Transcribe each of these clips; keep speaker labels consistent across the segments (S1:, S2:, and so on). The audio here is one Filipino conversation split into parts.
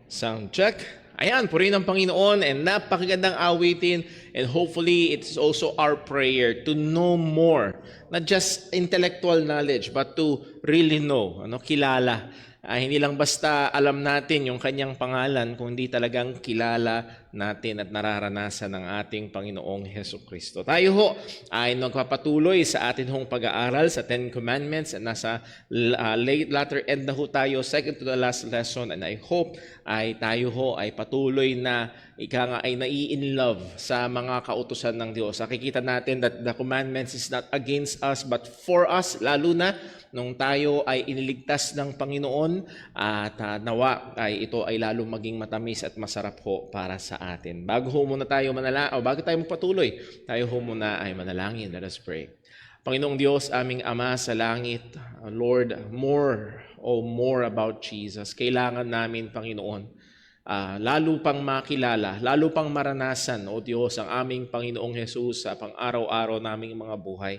S1: Sound check. Ayan, purihin ng Panginoon and napakagandang awitin, and hopefully it's also our prayer to know more, not just intellectual knowledge but to really know, kilala. Hindi lang basta alam natin yung kanyang pangalan, kundi talagang kilala natin at nararanasan ng ating Panginoong Hesukristo. Tayo ho ay nagpapatuloy sa atin hong pag-aaral sa Ten Commandments, at nasa latter end na ho tayo, second to the last lesson, and I hope ay tayo ho ay patuloy na ay nai-in-love sa mga kautusan ng Diyos. Nakikita natin that the commandments is not against us but for us, lalo na nung tayo ay iniligtas ng Panginoon, at nawa ay ito ay lalong maging matamis at masarap ho para sa atin. Bago tayo magpatuloy, tayo ho muna ay manalangin. Let us pray. Panginoong Diyos, aming Ama sa langit, Lord, more about Jesus. Kailangan namin, Panginoon, lalo pang makilala, lalo pang maranasan, O Diyos, ang aming Panginoong Jesus sa pang-araw-araw naming mga buhay.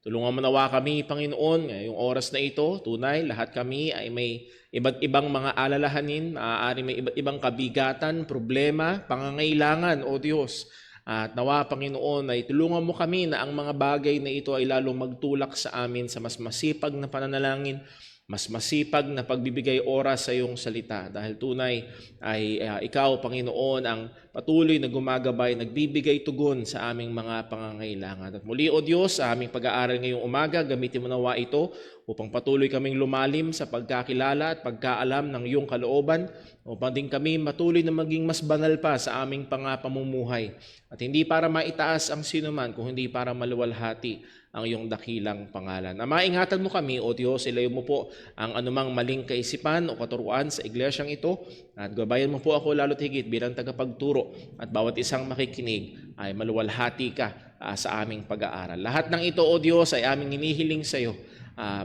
S1: Tulungan mo nawa kami, Panginoon, ngayong oras na ito. Tunay, lahat kami ay may iba't ibang mga alalahanin, maaari may iba't ibang kabigatan, problema, pangangailangan, O Diyos. At nawa, Panginoon, ay tulungan mo kami na ang mga bagay na ito ay lalong magtulak sa amin sa mas masipag na pananalangin, mas masipag na pagbibigay oras sa iyong salita. Dahil tunay ay ikaw, Panginoon, ang patuloy na gumagabay, nagbibigay tugon sa aming mga pangangailangan. At muli, O Diyos, sa aming pag-aaral ngayong umaga, gamitin mo nawa ito upang patuloy kaming lumalim sa pagkakilala at pagkaalam ng iyong kalooban, upang din kami matuloy na maging mas banal pa sa aming pamumuhay. At hindi para maitaas ang sinuman, kung hindi para maluwalhati ang iyong dakilang pangalan. Maingatan mo kami, O Diyos, ilayo mo po ang anumang maling kaisipan o katuruan sa iglesyang ito, at gabayan mo po ako lalo't higit bilang tagapagturo, at bawat isang makikinig ay maluwalhati ka sa aming pag-aaral. Lahat ng ito, O Diyos, ay aming hinihiling sa iyo,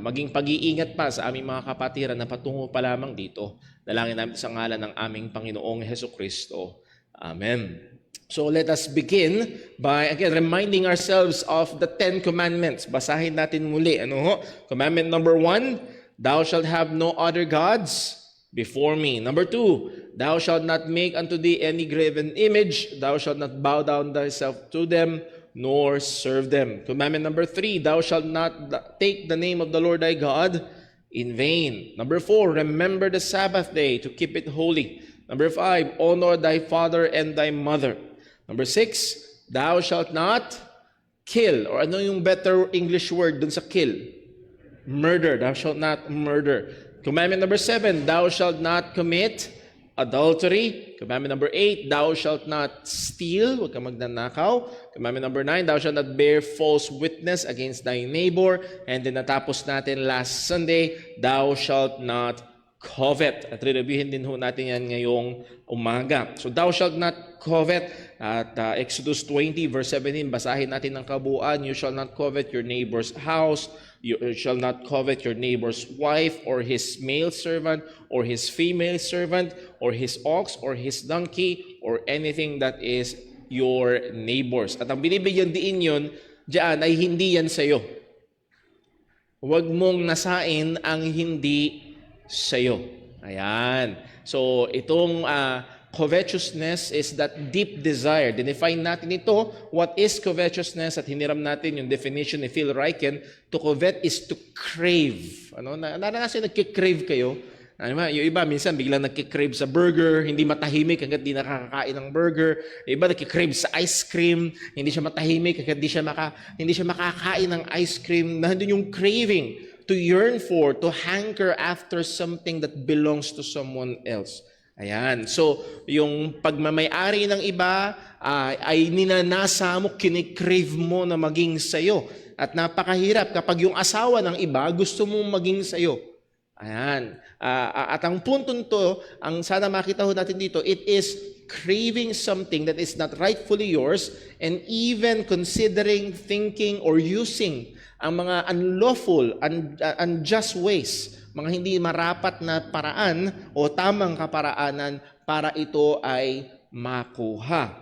S1: maging pag-iingat pa sa aming mga kapatiran na patungo pa lamang dito. Dalangin namin sa ngalan ng aming Panginoong Hesukristo. Amen. So let us begin by again reminding ourselves of the Ten Commandments. Basahin natin muli. Commandment number 1, thou shalt have no other gods before me. Number 2, thou shalt not make unto thee any graven image. Thou shalt not bow down thyself to them, nor serve them. Commandment number 3, thou shalt not take the name of the Lord thy God in vain. Number 4, remember the Sabbath day to keep it holy. Number 5, honor thy father and thy mother. Number 6, thou shalt not kill. Or ano yung better English word dun sa kill? Murder. Thou shalt not murder. Commandment number 7, thou shalt not commit adultery. Commandment number 8, thou shalt not steal. Huwag kang magnanakaw. Commandment number 9, thou shalt not bear false witness against thy neighbor. And then natapos natin last Sunday, thou shalt not covet. At re-reviewin din ho natin yan ngayong umaga. So thou shalt not covet. At Exodus 20 verse 17, basahin natin ng kabuuan. You shall not covet your neighbor's house. You shall not covet your neighbor's wife, or his male servant, or his female servant, or his ox, or his donkey, or anything that is your neighbor's. At ang binibigyan diin yun, diyan ay hindi yan sa'yo. Huwag mong nasain ang hindi sa'yo. Ayan. So, itong covetousness is that deep desire. Define natin ito. What is covetousness? At hiniram natin yung definition ni Phil Ryken. To covet is to crave. Naranasan nagkikrave kayo? Yung iba, minsan biglang nagkikrave sa burger, hindi matahimik hanggat di nakakakain ng burger. Yung iba nagkikrave sa ice cream, hindi siya matahimik hanggat hindi siya makakain ng ice cream. Nandun yung craving. To yearn for, to hanker after something that belongs to someone else. Ayan. So, yung pagmamay-ari ng iba ay ninanasa mo, kinikrave mo na maging sayo. At napakahirap kapag yung asawa ng iba gusto mong maging sayo. Ayan. At ang punto nito, ang sana makita ho natin dito, it is craving something that is not rightfully yours, and even considering, thinking, or using ang mga unlawful, unjust ways, mga hindi marapat na paraan o tamang kaparaanan para ito ay makuha.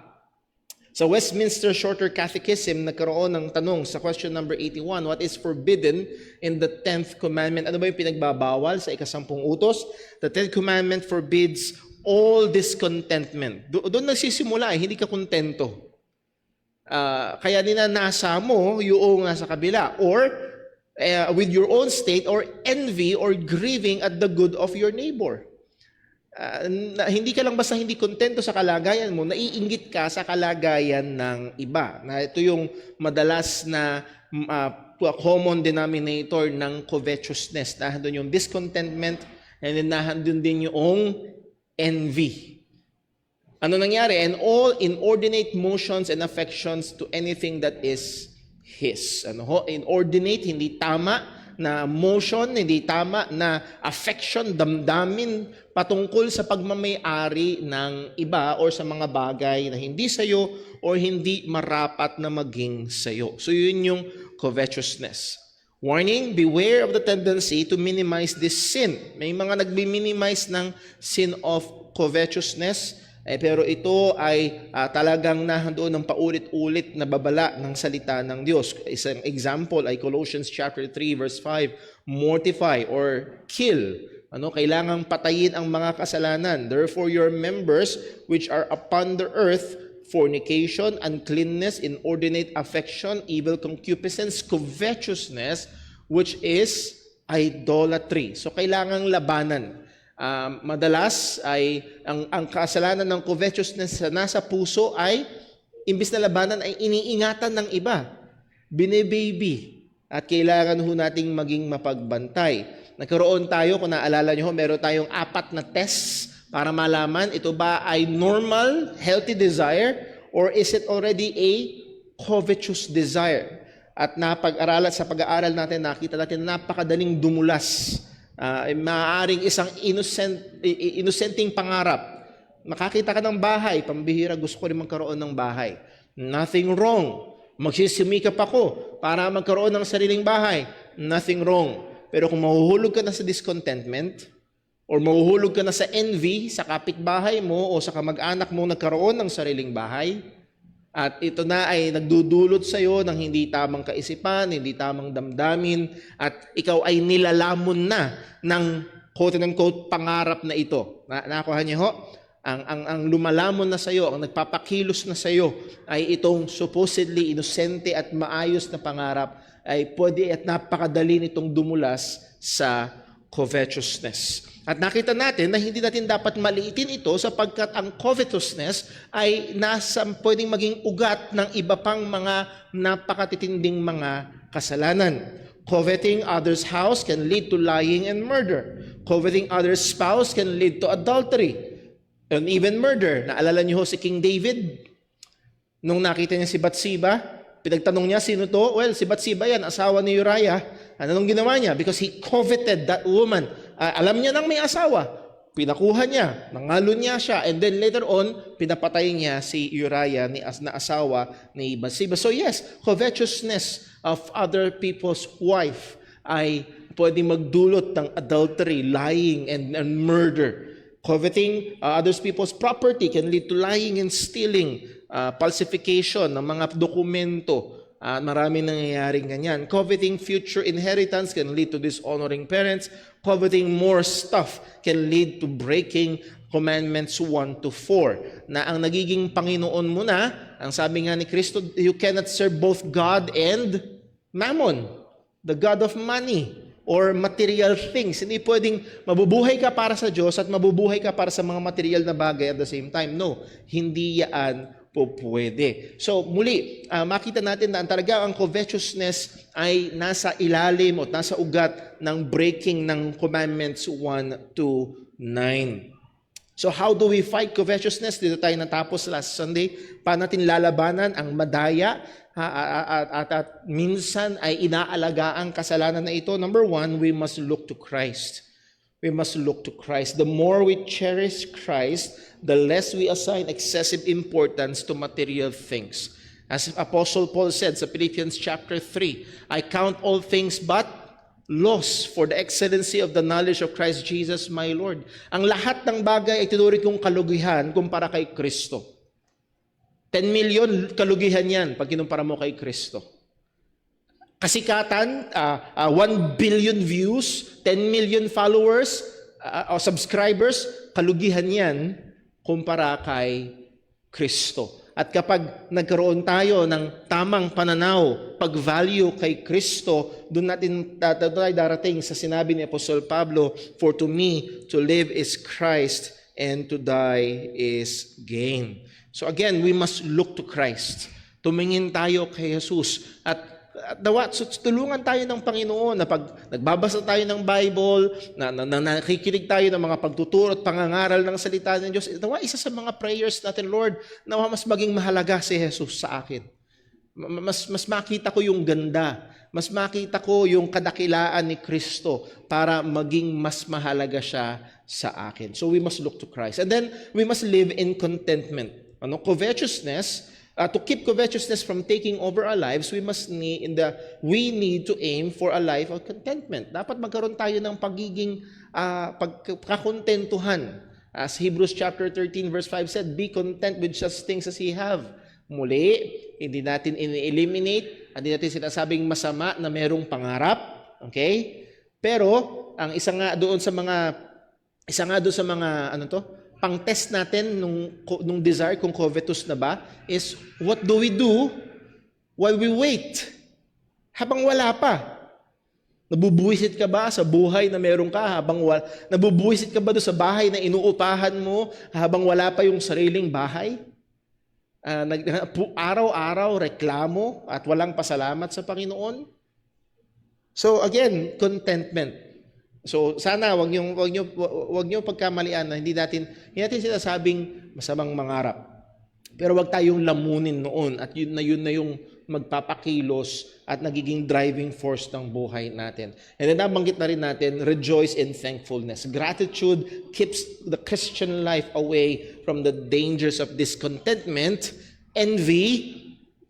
S1: Sa Westminster Shorter Catechism, nagkaroon ng tanong sa question number 81, what is forbidden in the 10th commandment? Ano ba yung pinagbabawal sa ika-10 utos? The 10th commandment forbids all discontentment. Doon nagsisimula hindi ka kontento. Kaya ninanasa mo yung nasa kabila, or with your own state, or envy or grieving at the good of your neighbor. Hindi ka lang basta hindi kontento sa kalagayan mo, naiinggit ka sa kalagayan ng iba. Na ito yung madalas na common denominator ng covetousness. Nandun yung discontentment, and then nandun din yung envy. Ano nangyari? And all inordinate motions and affections to anything that is His. Inordinate, hindi tama na motion, hindi tama na affection, damdamin patungkol sa pagmamay-ari ng iba or sa mga bagay na hindi sa'yo or hindi marapat na maging sa'yo. So yun yung covetousness. Warning, beware of the tendency to minimize this sin. May mga nagbi-minimize ng sin of covetousness, pero ito ay talagang nahandoon ng paulit-ulit na babala ng salita ng Diyos. Isang example ay Colossians chapter 3 verse 5, mortify or kill. Kailangang patayin ang mga kasalanan. Therefore your members which are upon the earth, fornication, uncleanness, inordinate affection, evil concupiscence, covetousness, which is idolatry. So kailangang labanan. Madalas ay ang kasalanan ng covetousness na nasa puso ay imbis na labanan ay iniingatan ng iba, binibaby, at kailangan ho nating maging mapagbantay. Nagkaroon tayo, kung naalala nyo, meron tayong 4 na tests para malaman ito ba ay normal, healthy desire, or is it already a covetous desire. At sa pag-aaral natin, nakita natin na napakadaling dumulas. Maaaring isang innocenting pangarap. Makakita ka ng bahay, pambihira, gusto ko rin magkaroon ng bahay. Nothing wrong. Magsisimikap ako para magkaroon ng sariling bahay. Nothing wrong. Pero kung mahuhulog ka na sa discontentment, or mahuhulog ka na sa envy sa kapitbahay mo o sa kamag-anak mo nagkaroon ng sariling bahay, at ito na ay nagdudulot sa iyo ng hindi tamang kaisipan, hindi tamang damdamin, at ikaw ay nilalamon na ng quote-unquote pangarap na ito. Nakuha niyo ho? Ang lumalamon na sa iyo, ang nagpapakilos na sa iyo ay itong supposedly inosente at maayos na pangarap ay pwede at napakadali nitong dumulas sa covetousness. At nakita natin na hindi natin dapat maliitin ito sapagkat ang covetousness ay pwedeng maging ugat ng iba pang mga napakatitinding mga kasalanan. Coveting others' house can lead to lying and murder. Coveting others' spouse can lead to adultery and even murder. Naalala niyo si King David? Nung nakita niya si Bathsheba, pinagtanong niya, sino to? Well, si Bathsheba yan, asawa ni Uriah. Anong ginawa niya? Because he coveted that woman. Alam niya nang may asawa. Pinakuha niya, nangalon niya siya, and then later on, pinapatay niya si Uriah na asawa ni Bathsheba. So yes, covetousness of other people's wife ay pwedeng magdulot ng adultery, lying, and murder. Coveting others people's property can lead to lying and stealing, falsification ng mga dokumento. Maraming nangyayaring ganyan. Coveting future inheritance can lead to dishonoring parents. Coveting more stuff can lead to breaking commandments 1 to 4. Na ang nagiging Panginoon mo na, ang sabi nga ni Kristo, you cannot serve both God and mammon, the God of money or material things. Hindi pwedeng mabubuhay ka para sa Diyos at mabubuhay ka para sa mga material na bagay at the same time. No, hindi yan po pwede. So muli, makita natin na talaga ang covetousness ay nasa ilalim o nasa ugat ng breaking ng commandments 1 to 9. So how do we fight covetousness? Dito tayo natapos last Sunday. Paano natin lalabanan ang madaya at minsan ay inaalaga ang kasalanan na ito? Number 1, we must look to Christ. We must look to Christ. The more we cherish Christ, the less we assign excessive importance to material things. As Apostle Paul said sa Philippians chapter 3, I count all things but loss for the excellency of the knowledge of Christ Jesus my Lord. Ang lahat ng bagay ay tinuri kong kalugihan kumpara kay Kristo. 10 million kalugihan yan pag kinumpara mo kay Kristo. Kasikatan, 1 billion views, 10 million followers o subscribers, kalugihan yan kumpara kay Kristo. At kapag nagkaroon tayo ng tamang pananaw, pag-value kay Kristo, doon tayo darating sa sinabi ni Apostol Pablo, "For to me, to live is Christ, and to die is gain." So again, we must look to Christ. Tumingin tayo kay Jesus at tulungan tayo ng Panginoon na pag nagbabasa tayo ng Bible, na nakikinig tayo ng mga pagtuturo at pangangaral ng salita ng Diyos. Nawa, isa sa mga prayers natin, Lord, nawa mas maging mahalaga si Jesus sa akin. Mas makita ko yung ganda, mas makita ko yung kadakilaan ni Kristo para maging mas mahalaga siya sa akin. So we must look to Christ. And then we must live in contentment. Covetousness. To keep covetousness from taking over our lives, we need to aim for a life of contentment. Dapat magkaroon tayo ng pagiging pagkakontentuhan. As Hebrews chapter 13 verse 5 said, "Be content with such things as ye have." Muli, hindi natin ini-eliminate, hindi natin sinasabing masama na merong pangarap, okay? Pero ang isa nga doon sa mga pang-test natin nung desire kung covetous na ba is what do we do while we wait? Habang wala pa. Nabubuwisit ka ba sa buhay na meron ka nabubuwisit ka ba doon sa bahay na inuupahan mo habang wala pa yung sariling bahay? Araw-araw reklamo at walang pasalamat sa Panginoon? So again, contentment. So sana wag niyo pagkamalian na hindi natin sinasabing masamang mangarap. Pero wag tayong lamunin noon at yun na yung magpapakilos at nagiging driving force ng buhay natin. And then nabanggit na rin natin, rejoice in thankfulness. Gratitude keeps the Christian life away from the dangers of discontentment, envy,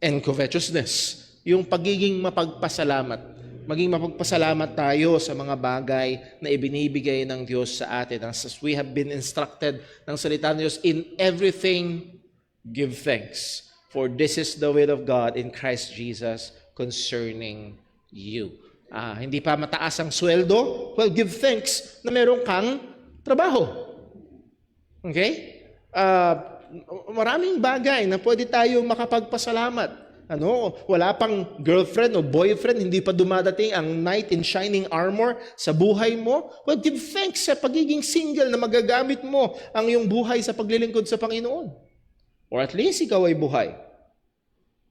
S1: and covetousness. Yung pagiging mapagpasalamat. Maging mapagpasalamat tayo sa mga bagay na ibinibigay ng Diyos sa atin. As we have been instructed ng salita ng Diyos, in everything, give thanks. For this is the will of God in Christ Jesus concerning you. Hindi pa mataas ang sweldo? Well, give thanks na meron kang trabaho. Okay? Maraming bagay na pwede tayo makapagpasalamat. Wala pang girlfriend o boyfriend, hindi pa dumadating ang knight in shining armor sa buhay mo. Well, give thanks sa pagiging single na magagamit mo ang iyong buhay sa paglilingkod sa Panginoon. Or at least ikaw ay buhay.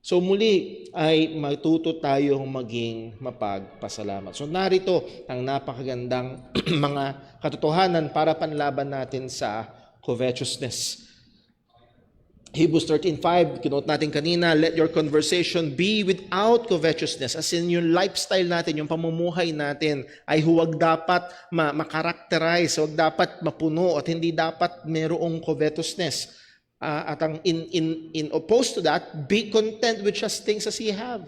S1: So muli ay matuto tayong maging mapagpasalamat. So narito ang napakagandang mga katotohanan para panlaban natin sa covetousness. Hebrews 13:5, kinote natin kanina, let your conversation be without covetousness. As in yung lifestyle natin, yung pamumuhay natin ay huwag dapat makarakterize, huwag dapat mapuno at hindi dapat merong covetousness. At ang in opposed to that, be content with just things as ye have.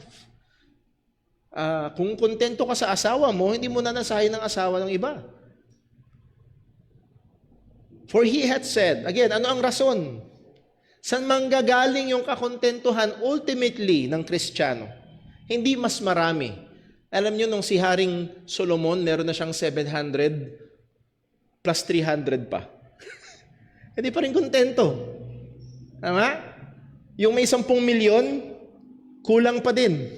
S1: Kung kontento ka sa asawa mo, hindi mo nanasahin ng asawa ng iba. For he had said, again, ano ang rason? Saan manggagaling yung kakontentuhan ultimately ng Kristiyano? Hindi mas marami. Alam nyo, nung si Haring Solomon, meron na siyang 700 plus 300 pa. Hindi pa rin kontento. Tama? Yung may 10 milyon, kulang pa din.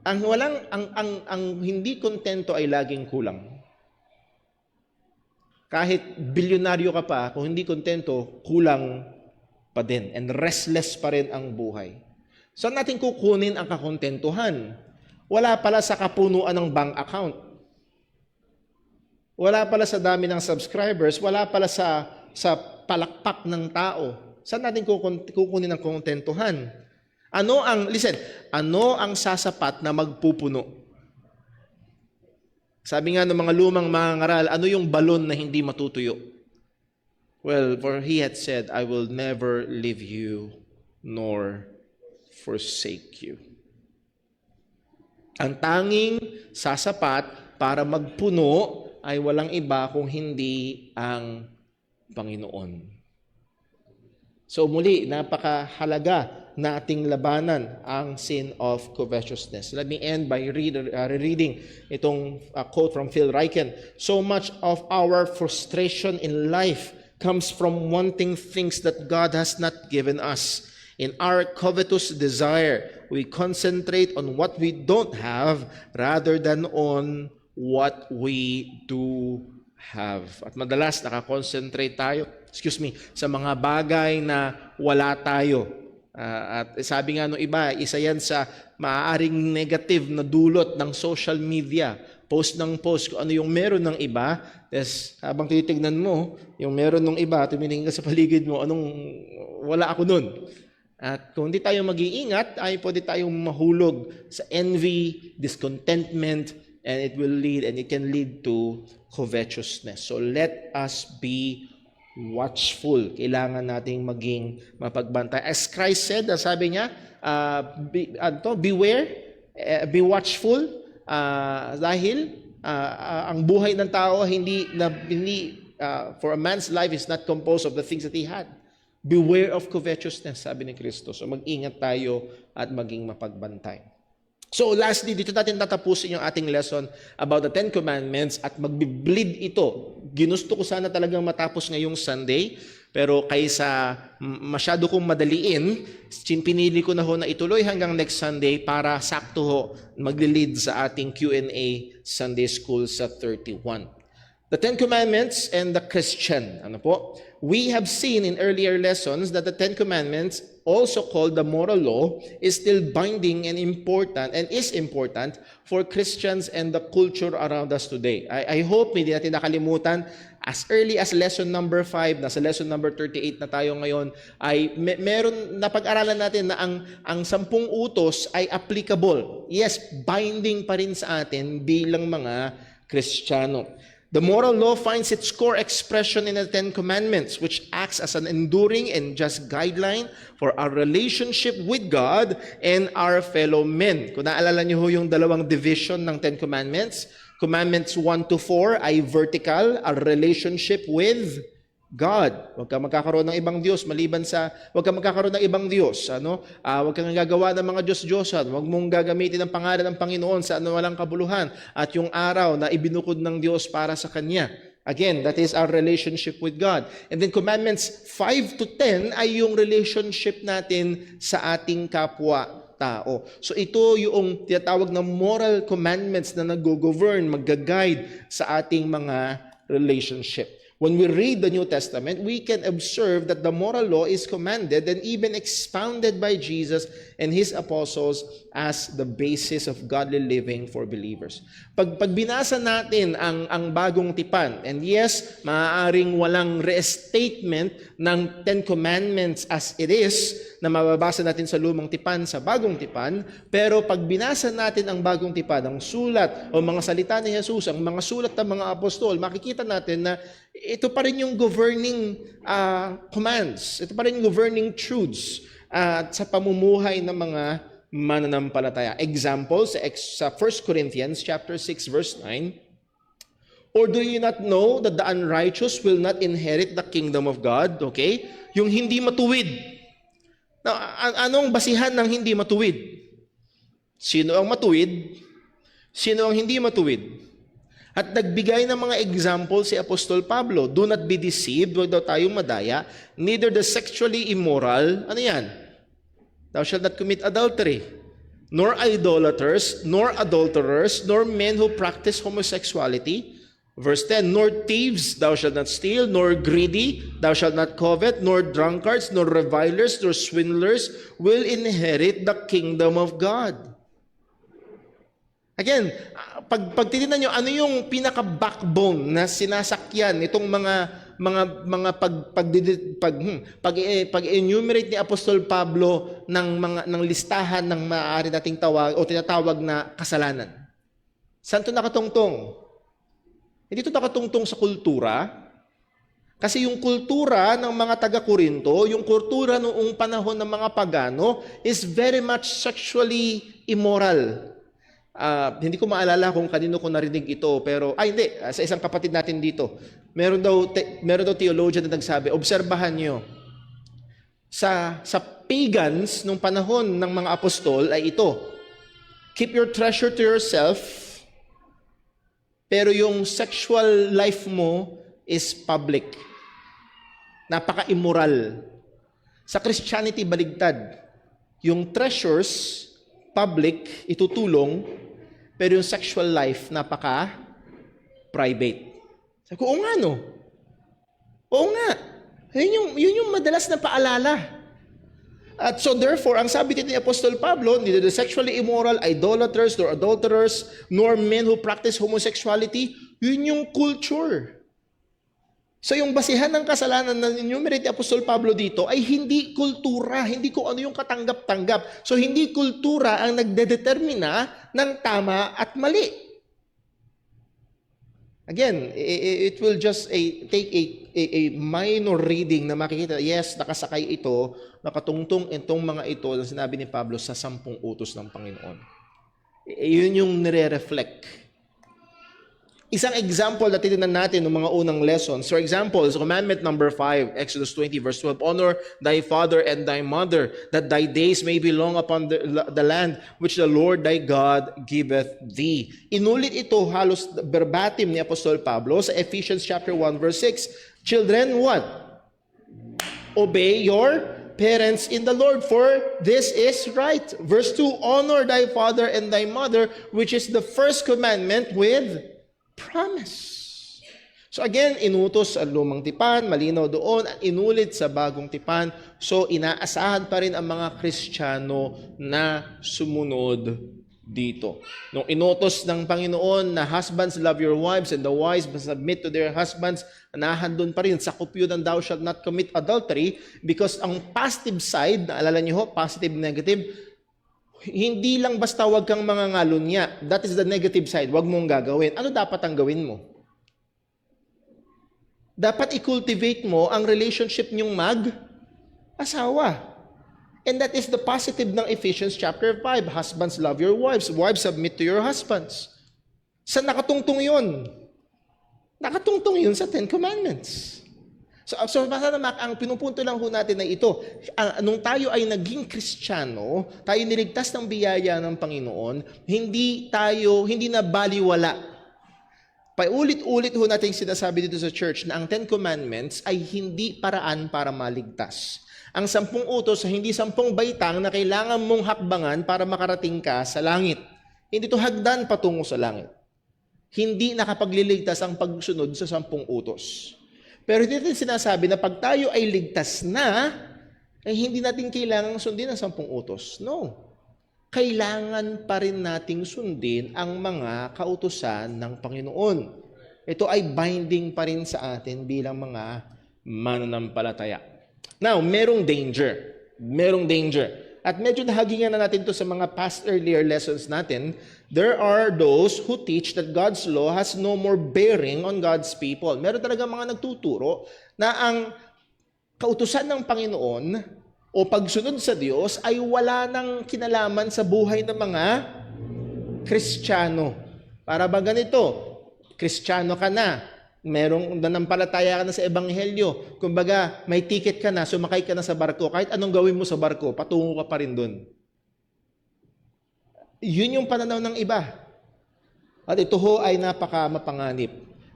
S1: Ang hindi kontento ay laging kulang. Kahit bilyonaryo ka pa, kung hindi kontento, kulang pa din. And restless pa rin ang buhay. Saan natin kukunin ang kakontentuhan? Wala pala sa kapunuan ng bank account. Wala pala sa dami ng subscribers. Wala pala sa palakpak ng tao. Saan natin kukunin ang kontentuhan? Ano ang sasapat na magpupuno? Sabi nga ng mga lumang mangangaral, ano yung balon na hindi matutuyo? Well, for he had said, I will never leave you nor forsake you. Ang tanging sasapat para magpuno ay walang iba kung hindi ang Panginoon. So muli, napakahalaga na ating labanan ang sin of covetousness. Let me end by rereading itong quote from Phil Ryken. So much of our frustration in life comes from wanting things that God has not given us. In our covetous desire, we concentrate on what we don't have rather than on what we do have. At madalas nakakonsentrate tayo, sa mga bagay na wala tayo. At sabi nga nung iba, isa yan sa maaaring negative na dulot ng social media. Post ng post kung ano yung meron ng iba. Tapos habang titignan mo, yung meron ng iba, tumingin ka sa paligid mo, wala ako nun. At kung hindi tayo mag-iingat, ay pwede tayong mahulog sa envy, discontentment, and it can lead to covetousness. So let us be watchful. Kailangan nating maging mapagbantay. As Christ said, sabi niya, beware, be watchful, dahil ang buhay ng tao for a man's life is not composed of the things that he had. Beware of covetousness, sabi ni Kristo. So mag-ingat tayo at maging mapagbantay. So lastly, dito natin tatapusin yung ating lesson about the Ten Commandments at magbi-bleed ito. Ginusto ko sana talagang matapos ngayong Sunday, pero kaysa masyado kong madaliin, pinili ko na ho na ituloy hanggang next Sunday para sakto ho magli-lead sa ating Q&A Sunday School sa 31. The Ten Commandments and the Christian. We have seen in earlier lessons that the Ten Commandments, also called the moral law, is still binding and is important for Christians and the culture around us today. I hope hindi natin nakalimutan, as early as lesson number 5, nasa lesson number 38 na tayo ngayon, ay meron na pag-aralan natin na ang 10 utos ay applicable. Yes, binding pa rin sa atin bilang mga Kristiyano. The moral law finds its core expression in the Ten Commandments, which acts as an enduring and just guideline for our relationship with God and our fellow men. Kung naalala niyo ho yung dalawang division ng Ten Commandments, Commandments 1 to 4 ay vertical, our relationship with God. Huwag kang magkakaroon ng ibang Diyos huwag kang magkakaroon ng ibang Diyos. Huwag kang gagawa ng mga Diyos-Diyosan. Huwag mong gagamitin ang pangalan ng Panginoon sa walang kabuluhan at yung araw na ibinukod ng Diyos para sa Kanya. Again, that is our relationship with God. And then Commandments 5 to 10 ay yung relationship natin sa ating kapwa-tao. So ito yung tinatawag na moral commandments na nag-govern, mag-guide sa ating mga relationship. When we read the New Testament, we can observe that the moral law is commanded and even expounded by Jesus and His apostles as the basis of godly living for believers. Pag binasa natin ang bagong tipan, and yes, maaaring walang restatement ng Ten Commandments as it is, na mababasa natin sa lumang tipan, sa bagong tipan, pero pag binasa natin ang bagong tipan, ang sulat o mga salita ni Jesus, ang mga sulat ng mga apostol, makikita natin na ito pa rin yung governing commands, ito pa rin yung governing truths sa pamumuhay ng mga mananampalataya. Example, sa 1 Corinthians chapter 6 verse 9, or do you not know that the unrighteous will not inherit the kingdom of God? Okay? Yung hindi matuwid. Now, anong basihan ng hindi matuwid? Sino ang matuwid? Sino ang hindi matuwid? At nagbigay ng mga example si Apostol Pablo. Do not be deceived, huwag daw tayong madaya. Neither the sexually immoral, ano yan? Thou shalt not commit adultery. Nor idolaters, nor adulterers, nor men who practice homosexuality. Verse 10, nor thieves, thou shalt not steal, nor greedy, thou shalt not covet, nor drunkards, nor revilers, nor swindlers will inherit the kingdom of God. Again, pag titignan nyo, ano yung pinaka-backbone na sinasakyan itong mga pag-enumerate ni Apostol Pablo ng listahan ng maaari nating tawag o tinatawag na kasalanan? Saan ito nakatungtong? Hindi ito nakatungtong sa kultura. Kasi yung kultura ng mga taga-Korinto, yung kultura noong panahon ng mga pagano is very much sexually immoral. Hindi ko maalala kung kanino ko narinig ito, pero, hindi, sa isang kapatid natin dito. Meron daw theologian na nagsabi, obserbahan nyo, sa pagans nung panahon ng mga apostol ay ito. Keep your treasure to yourself, pero yung sexual life mo is public. Napaka-immoral. Sa Christianity, baligtad. Yung treasures, public, itutulong, pero yung sexual life, napaka-private. Sabi ko, oo nga no. Oo nga. Yun yung madalas na paalala. At so therefore, ang sabi dito ni Apostol Pablo, neither the sexually immoral, idolaters, nor adulterers, nor men who practice homosexuality, yun yung culture. So yung basihan ng kasalanan na enumerate ni Apostol Pablo dito ay hindi kultura, hindi kung ano yung katanggap-tanggap. So hindi kultura ang nagdedetermina ng tama at mali. Again, it will just take a minor reading na makikita, yes, nakasakay ito, nakatungtong itong mga ito na sinabi ni Pablo sa 10 utos ng Panginoon. Yun yung nire-reflect. Isang example na titignan natin ng mga unang lessons. For example, sa commandment number 5, Exodus 20 verse 12, honor thy father and thy mother, that thy days may be long upon the land which the Lord thy God giveth thee. Inulit ito halos verbatim ni Apostol Pablo sa Ephesians chapter 1 verse 6. Children, what? Obey your parents in the Lord, for this is right. Verse 2, honor thy father and thy mother, which is the first commandment with promise. So again, inutos ang lumang tipan, malinaw doon, inulit sa bagong tipan. So inaasahan pa rin ang mga Kristiyano na sumunod dito. Nung inutos ng Panginoon na husbands love your wives and the wives must submit to their husbands, anahan doon pa rin, sakop yun ang thou shalt not commit adultery, because ang positive side, naalala niyo ho, positive, negative, hindi lang basta wag kang mangangalunya. That is the negative side. Wag mong gagawin. Ano dapat ang gawin mo? Dapat i-cultivate mo ang relationship niyong mag-asawa. And that is the positive ng Ephesians chapter 5. Husbands, love your wives. Wives, submit to your husbands. Saan nakatungtong yun? Nakatungtong yun sa 10 Commandments. So ang pinupunto lang ho natin na ito, nung tayo ay naging Kristiyano, tayo niligtas ng biyaya ng Panginoon, hindi na baliwala. Paulit-ulit ho natin sinasabi dito sa church na ang 10 Commandments ay hindi paraan para maligtas. Ang 10 utos ay hindi 10 baitang na kailangan mong hakbangan para makarating ka sa langit. Hindi ito hagdan patungo sa langit. Hindi nakapagliligtas ang pagsunod sa 10 utos. Pero hindi natin sinasabi na pag tayo ay ligtas na, ay hindi natin kailangang sundin ang 10 utos. No. Kailangan pa rin nating sundin ang mga kautusan ng Panginoon. Ito ay binding pa rin sa atin bilang mga mananampalataya. Now, merong danger. Merong danger. At medyo nahagingan na natin to sa mga past earlier lessons natin. There are those who teach that God's law has no more bearing on God's people. Meron talaga mga nagtuturo na ang kautusan ng Panginoon o pagsunod sa Diyos ay wala nang kinalaman sa buhay ng mga Kristiyano. Para ba ganito? Kristiyano ka na, merong nanampalataya ka na sa Ebanghelyo. Kumbaga, may ticket ka na, sumakay ka na sa barko. Kahit anong gawin mo sa barko, patungo ka pa rin dun. Yun yung pananaw ng iba. At ito ho ay napaka-mapanganib.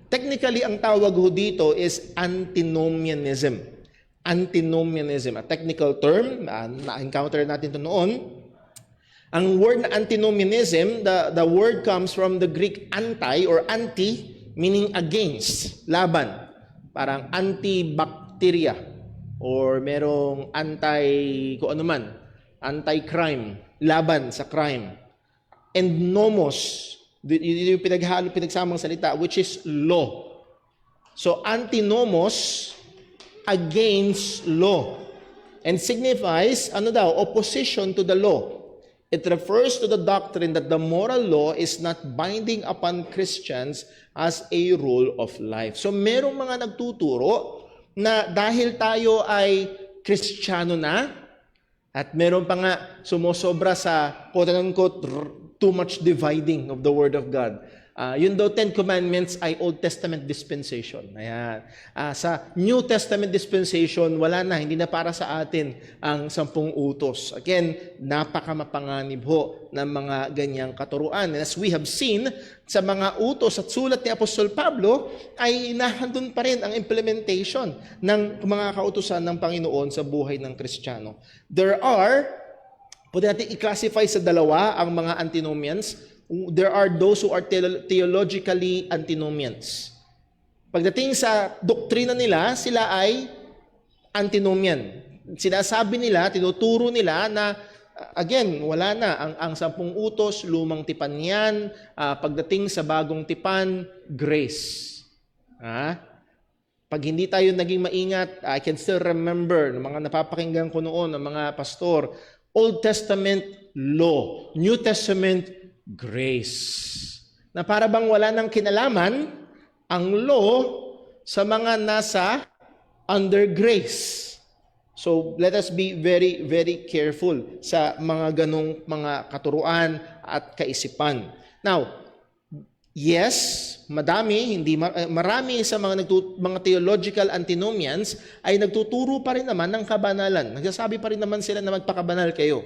S1: Technically, ang tawag ho dito is antinomianism. Antinomianism, a technical term, na-encounter natin ito noon. Ang word na antinomianism, the word comes from the Greek anti or anti, meaning against, laban. Parang antibacteria or merong kung ano man, anti-crime, laban sa crime. And nomos, yung pinagsamang salita, which is law. So antinomos, against law. And signifies, opposition to the law. It refers to the doctrine that the moral law is not binding upon Christians as a rule of life. So merong mga nagtuturo na dahil tayo ay Kristiyano na, at meron pa nga sumusobra sa quote-unquote too much dividing of the Word of God. Yun daw 10 Commandments ay Old Testament dispensation. Ayan. Sa New Testament dispensation, wala na, hindi na para sa atin ang 10 utos. Again, napakamapanganib ho ng mga ganyang katuruan. And as we have seen, sa mga utos at sulat ni Apostol Pablo, ay nahandun pa rin ang implementation ng mga kautusan ng Panginoon sa buhay ng Kristiyano. Pwede natin i-classify sa dalawa ang mga antinomians. There are those who are theologically antinomians. Pagdating sa doktrina nila, sila ay antinomian. Sinasabi nila, tinuturo nila na, again, wala na. Ang 10 utos, lumang tipan yan. Pagdating sa bagong tipan, grace. Pag hindi tayo naging maingat, I can still remember, ng mga napapakinggan ko noon, ng mga pastor, Old Testament law, New Testament grace. Na para bang wala nang kinalaman ang law sa mga nasa under grace. So let us be very, very careful sa mga ganong mga katuruan at kaisipan. Now, yes, marami sa mga theological antinomians ay nagtuturo pa rin naman ng kabanalan. Nagsasabi pa rin naman sila na magpakabanal kayo.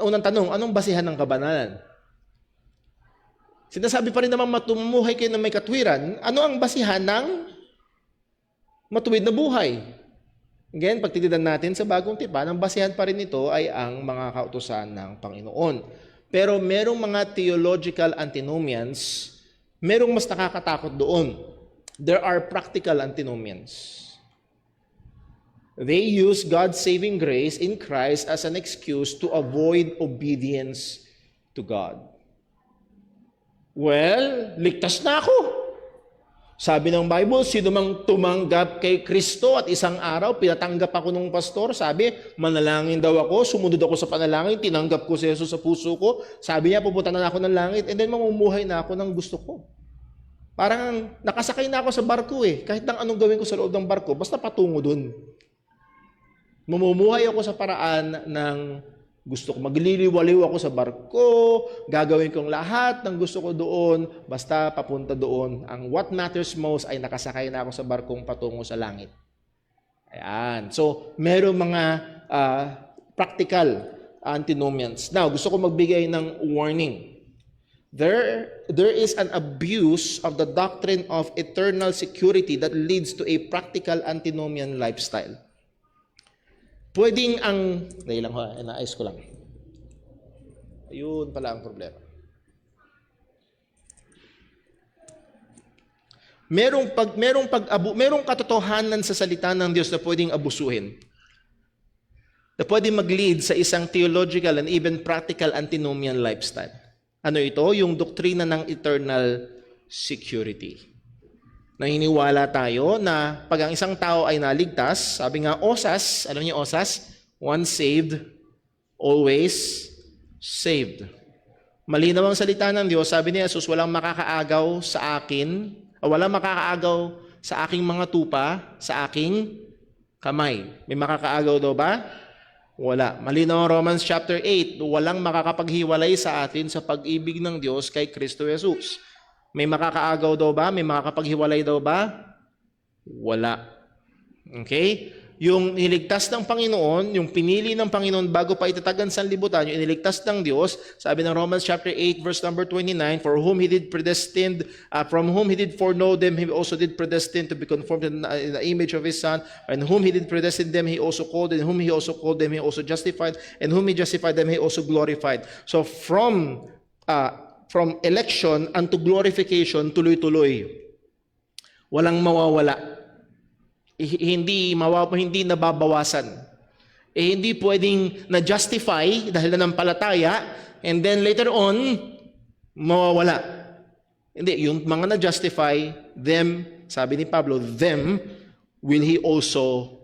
S1: Unang tanong, anong basihan ng kabanalan? Sinasabi pa rin naman matumuhay kayo ng may katwiran. Ano ang basihan ng matuwid na buhay? Again, pagtitidan natin sa bagong tipan, ang basihan pa rin ito ay ang mga kautusan ng Panginoon. Pero merong mga theological antinomians, merong mas nakakatakot doon. There are practical antinomians. They use God's saving grace in Christ as an excuse to avoid obedience to God. Well, ligtas na ako. Sabi ng Bible, sino mang tumanggap kay Kristo at isang araw, pinatanggap ako ng pastor, sabi, manalangin daw ako, sumunod ako sa panalangin, tinanggap ko si Jesus sa puso ko, sabi niya, pupunta na ako ng langit, and then mamumuhay na ako ng gusto ko. Parang nakasakay na ako sa barko kahit nang anong gawin ko sa loob ng barko, basta patungo dun. Mamumuhay ako sa paraan ng gusto ko, magliliwaliw ako sa barko, gagawin kong lahat ng gusto ko doon, basta papunta doon. Ang what matters most ay nakasakay na ako sa barkong patungo sa langit. Ayan. So, meron mga practical antinomians. Now, gusto ko magbigay ng warning. There is an abuse of the doctrine of eternal security that leads to a practical antinomian lifestyle. Pwedeng dahil lang ho, naayos ko lang. Ayun pala ang problema. Merong katotohanan sa salita ng Diyos na pwedeng abusuhin. Na pwedeng mag-lead sa isang theological and even practical antinomian lifestyle. Ano ito? Yung doktrina ng eternal security. Naniniwala tayo na pag ang isang tao ay naligtas, sabi nga OSAS, alam niyo OSAS? Once saved, always saved. Malinaw ang salita ng Diyos, sabi ni Jesus, walang makakaagaw sa akin, walang makakaagaw sa aking mga tupa, sa aking kamay. May makakaagaw daw ba? Wala. Malinaw ang Romans chapter 8, walang makakapaghiwalay sa atin sa pag-ibig ng Diyos kay Kristo Jesus. May makakaagaw daw ba? May makakapaghiwalay daw ba? Wala. Okay? Yung niligtas ng Panginoon, yung pinili ng Panginoon bago pa itatagan sa libutan, yung iniligtas ng Diyos, sabi ng Romans chapter 8 verse number 29, for whom He did predestined, from whom He did foreknow them, He also did predestine to be conformed in the image of His Son, and whom He did predestine them, He also called, and whom He also called them, He also justified, and whom He justified them, He also glorified. So from election unto glorification, tuloy-tuloy. Walang mawawala. Hindi nababawasan. Hindi pwedeng na-justify dahil nanampalataya and then later on, mawawala. Hindi, yung mga na-justify, them, sabi ni Pablo, them will He also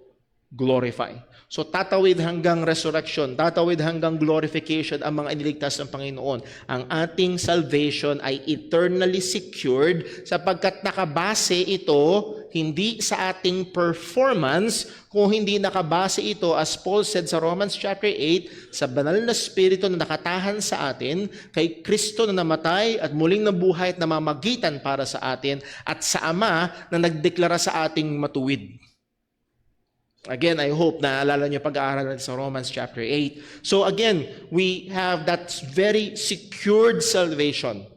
S1: glorify. So tatawid hanggang resurrection, tatawid hanggang glorification ang mga iniligtas ng Panginoon. Ang ating salvation ay eternally secured sapagkat nakabase ito hindi sa ating performance, kung hindi nakabase ito, as Paul said sa Romans chapter 8, sa banal na Espiritu na nakatahan sa atin, kay Kristo na namatay at muling nabuhay at namamagitan para sa atin, at sa Ama na nagdeklara sa ating matuwid. Again, I hope na naalala niyo pag-aaral natin sa Romans chapter 8. So again, we have that very secured salvation.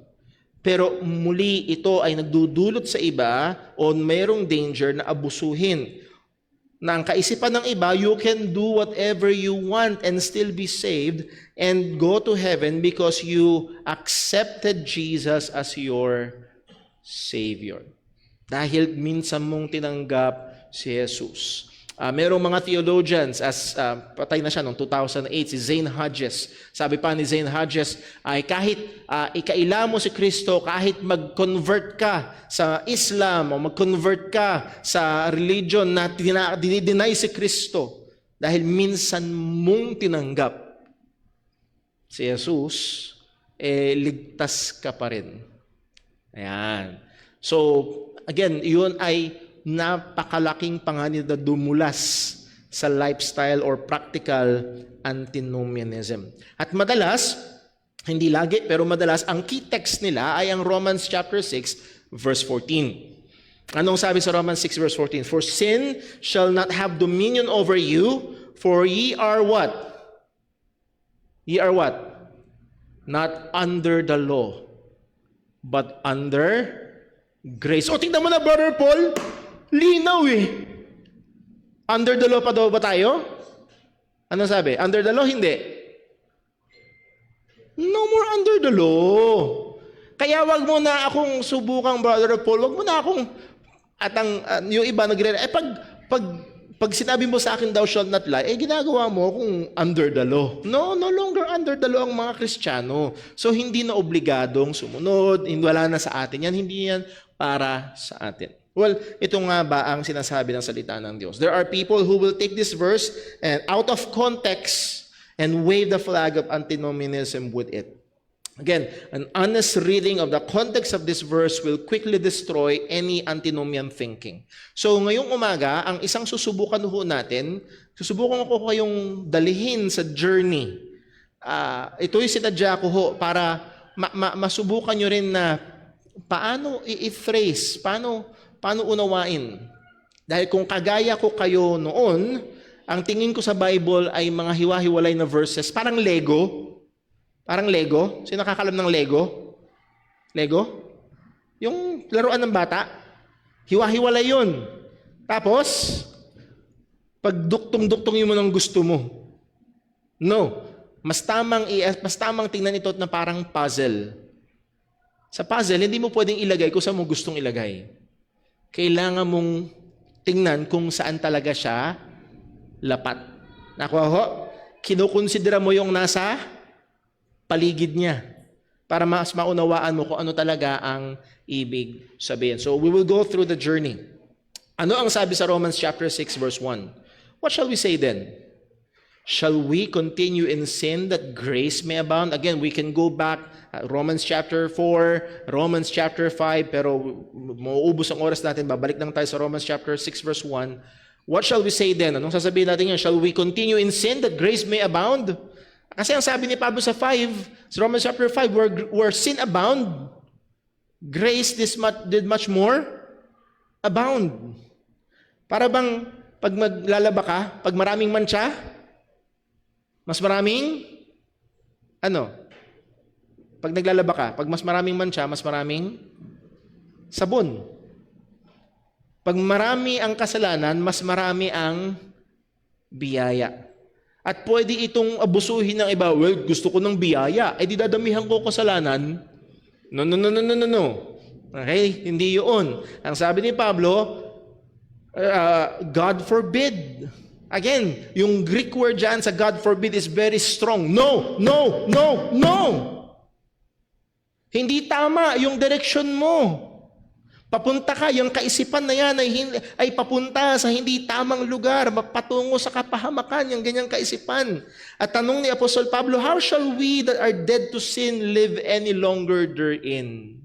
S1: Pero muli ito ay nagdudulot sa iba o mayroong danger na abusuhin. Na ang kaisipan ng iba, you can do whatever you want and still be saved and go to heaven because you accepted Jesus as your Savior. Dahil minsan mong tinanggap si Jesus. Merong mga theologians, as patay na siya noong 2008, si Zane Hodges. Sabi pa ni Zane Hodges, ay kahit ikaila mo si Kristo, kahit mag-convert ka sa Islam o mag-convert ka sa religion na dinideny si Kristo, dahil minsan mong tinanggap si Jesus, ligtas ka pa rin. Ayan. So, again, yun ay napakalaking panganib na dumulas sa lifestyle or practical antinomianism. At madalas, hindi lagi, pero madalas, ang key text nila ay ang Romans chapter 6, verse 14. Anong sabi sa Romans 6, verse 14? For sin shall not have dominion over you, for ye are what? Ye are what? Not under the law, but under grace. O, tingnan mo na, Brother Paul, linaw eh. Under the law pa daw ba tayo? Ano sabi? Under the law? Hindi. No more under the law. Kaya wag mo na akong subukang, Brother Paul, wag mo na akong, at yung iba pag sinabi mo sa akin, thou shalt not lie, ginagawa mo kung under the law. No longer under the law ang mga Kristiyano. So, hindi na obligadong sumunod, wala na sa atin yan, hindi yan para sa atin. Well, ito nga ba ang sinasabi ng salita ng Diyos? There are people who will take this verse and out of context and wave the flag of antinomianism with it. Again, an honest reading of the context of this verse will quickly destroy any antinomian thinking. So ngayong umaga, ang isang susubukan natin, susubukan ko kayong dalihin sa journey. Ito'y sinadya ko ho para masubukan nyo rin na paano i-phrase, paano unawain. Dahil kung kagaya ko kayo noon, ang tingin ko sa Bible ay mga hiwa-hiwalay na verses, parang Lego. Parang Lego. Sino nakakalam ng Lego? Lego? Yung laruan ng bata. Hiwa-hiwalay yun. Tapos, pag duktong-duktong mo ng gusto mo. No. Mas tamang tingnan ito na parang puzzle. Sa puzzle, hindi mo pwedeng ilagay kung saan mo gustong ilagay. Kailangan mong tingnan kung saan talaga siya lapat. Nakuha ho? Kinukonsidera mo yung nasa paligid niya para mas maunawaan mo kung ano talaga ang ibig sabihin. So we will go through the journey. Ano ang sabi sa Romans chapter 6 verse 1? What shall we say then? Shall we continue in sin that grace may abound? Again, we can go back Romans chapter 4, Romans chapter 5, pero mauubos ang oras natin. Babalik lang tayo sa Romans chapter 6 verse 1. What shall we say then? Anong sasabihin natin yan? Shall we continue in sin that grace may abound? Kasi ang sabi ni Pablo sa Romans chapter 5, where sin abound, grace did much more abound. Para bang pag maglalaba ka, pag maraming mancha, mas maraming, pag naglalaba ka, pag mas maraming mancha, mas maraming sabon. Pag marami ang kasalanan, mas marami ang biyaya. At pwede itong abusuhin ng iba, well, gusto ko ng biyaya, di dadamihan ko kasalanan. No. Okay? Hindi yun. Ang sabi ni Pablo, God forbid. Again, yung Greek word dyan sa God forbid is very strong. No! Hindi tama yung direksyon mo. Papunta ka, yung kaisipan na yan ay papunta sa hindi tamang lugar, patungo sa kapahamakan, yung ganyang kaisipan. At tanong ni Apostol Pablo, how shall we that are dead to sin live any longer therein?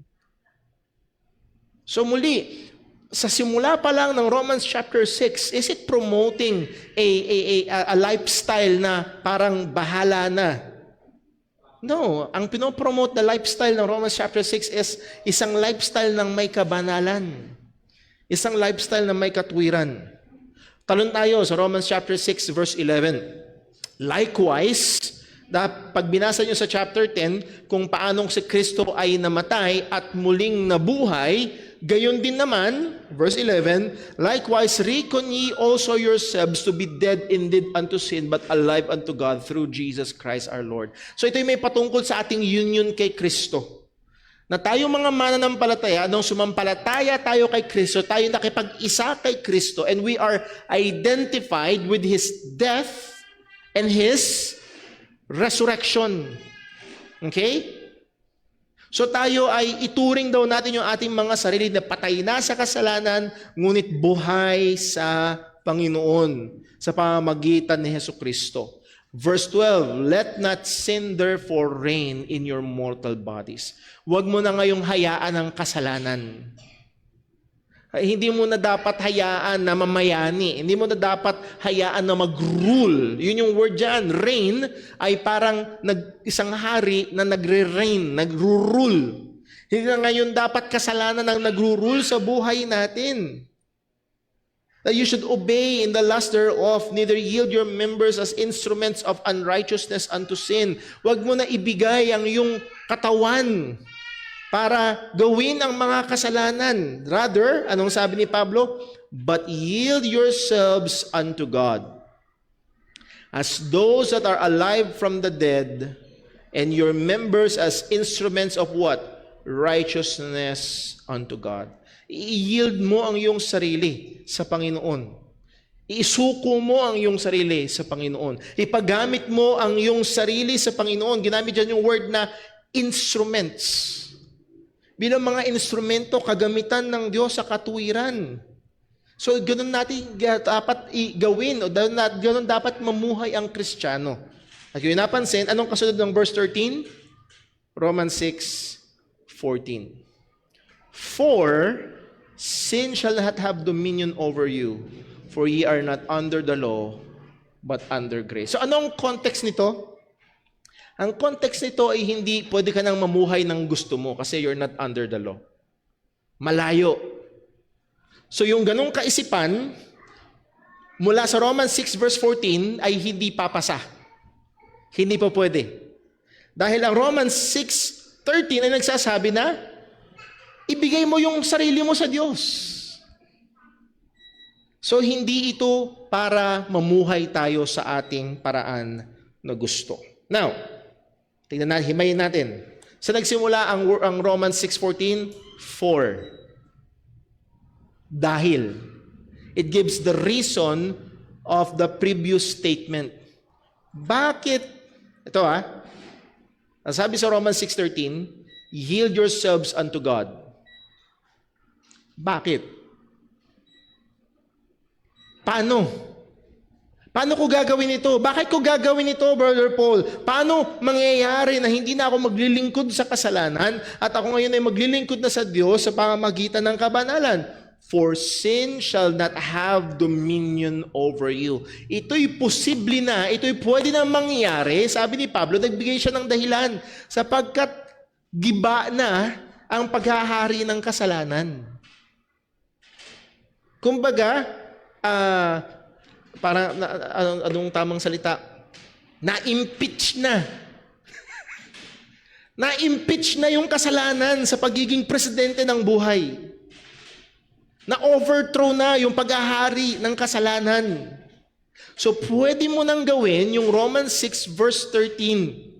S1: So muli, sa simula pa lang ng Romans chapter 6, is it promoting a lifestyle na parang bahala na? No, ang pinopromote na lifestyle ng Romans chapter 6 is isang lifestyle ng may kabanalan. Isang lifestyle ng may katwiran. Talon tayo sa Romans chapter 6 verse 11. Likewise, pag binasa nyo sa chapter 10, kung paanong si Kristo ay namatay at muling nabuhay, gayon din naman, verse 11, likewise reckon ye also yourselves to be dead indeed unto sin, but alive unto God through Jesus Christ our Lord. So ito'y may patungkol sa ating union kay Kristo. Na tayo mga mananampalataya, nung sumampalataya tayo kay Kristo, tayo nakipag-isa kay Kristo, and we are identified with His death and His resurrection. Okay? So tayo ay ituring daw natin yung ating mga sarili na patay na sa kasalanan, ngunit buhay sa Panginoon sa pamamagitan ni Jesucristo. Verse 12, let not sin therefore reign in your mortal bodies. Huwag mo na ngayong hayaan ang kasalanan. Hindi mo na dapat hayaan na mamayani. Hindi mo na dapat hayaan na mag-rule. Yun yung word dyan. Reign ay parang isang hari na nagre-reign, nagru-rule. Hindi na ngayon dapat kasalanan ang nagru-rule sa buhay natin. That you should obey in the lust thereof, neither yield your members as instruments of unrighteousness unto sin. Huwag mo na ibigay ang iyong katawan para gawin ang mga kasalanan. Rather, anong sabi ni Pablo? But yield yourselves unto God, as those that are alive from the dead, and your members as instruments of what? Righteousness unto God. I-yield mo ang iyong sarili sa Panginoon. Isuko mo ang iyong sarili sa Panginoon. Ipagamit mo ang iyong sarili sa Panginoon. Ginamit dyan yung word na instruments. Bilang mga instrumento, kagamitan ng Diyos sa katuwiran. So, ganun natin dapat gawin, o ganun dapat mamuhay ang Kristiyano. At yung napansin, anong kasunod ng verse 13? Romans 6:14. For sin shall not have dominion over you, for ye are not under the law, but under grace. So, anong context nito? Ang context nito ay hindi pwede ka nang mamuhay ng gusto mo kasi you're not under the law. Malayo. So yung ganong kaisipan, mula sa Romans 6 verse 14 ay hindi papasa. Hindi pa pwede. Dahil ang Romans 6:13 ay nagsasabi na, ibigay mo yung sarili mo sa Diyos. So hindi ito para mamuhay tayo sa ating paraan na gusto. Now, tingnan natin, himayin natin. Sa nagsimula ang Romans 6:14, for. Dahil. It gives the reason of the previous statement. Bakit? Ito sabi sa Romans 6:13, yield yourselves unto God. Bakit? Paano? Paano ko gagawin ito? Bakit ko gagawin ito, Brother Paul? Paano mangyayari na hindi na ako maglilingkod sa kasalanan at ako ngayon ay maglilingkod na sa Diyos sa pamamagitan ng kabanalan? For sin shall not have dominion over you. Ito'y posible na, ito'y pwede na mangyari. Sabi ni Pablo, nagbigay siya ng dahilan sapagkat giba na ang paghahari ng kasalanan. Kumbaga, parang anong tamang salita? Na-impeach na. Na-impeach na yung kasalanan sa pagiging presidente ng buhay. Na-overthrow na yung paghahari ng kasalanan. So, pwede mo nang gawin yung Romans 6 verse 13.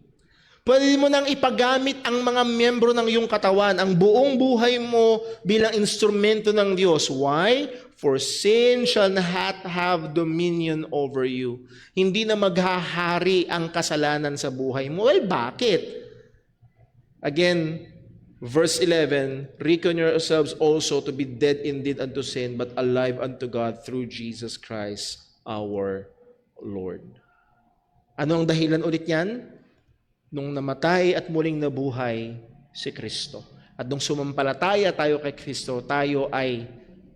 S1: Pwede mo nang ipagamit ang mga miyembro ng iyong katawan, ang buong buhay mo bilang instrumento ng Diyos. Why? For sin shall not have dominion over you. Hindi na maghahari ang kasalanan sa buhay mo. Well, bakit? Again, Verse 11, reckon yourselves also to be dead indeed unto sin, but alive unto God through Jesus Christ our Lord. Ano ang dahilan ulit yan? Nung namatay at muling nabuhay si Kristo. At nung sumampalataya tayo kay Kristo, tayo ay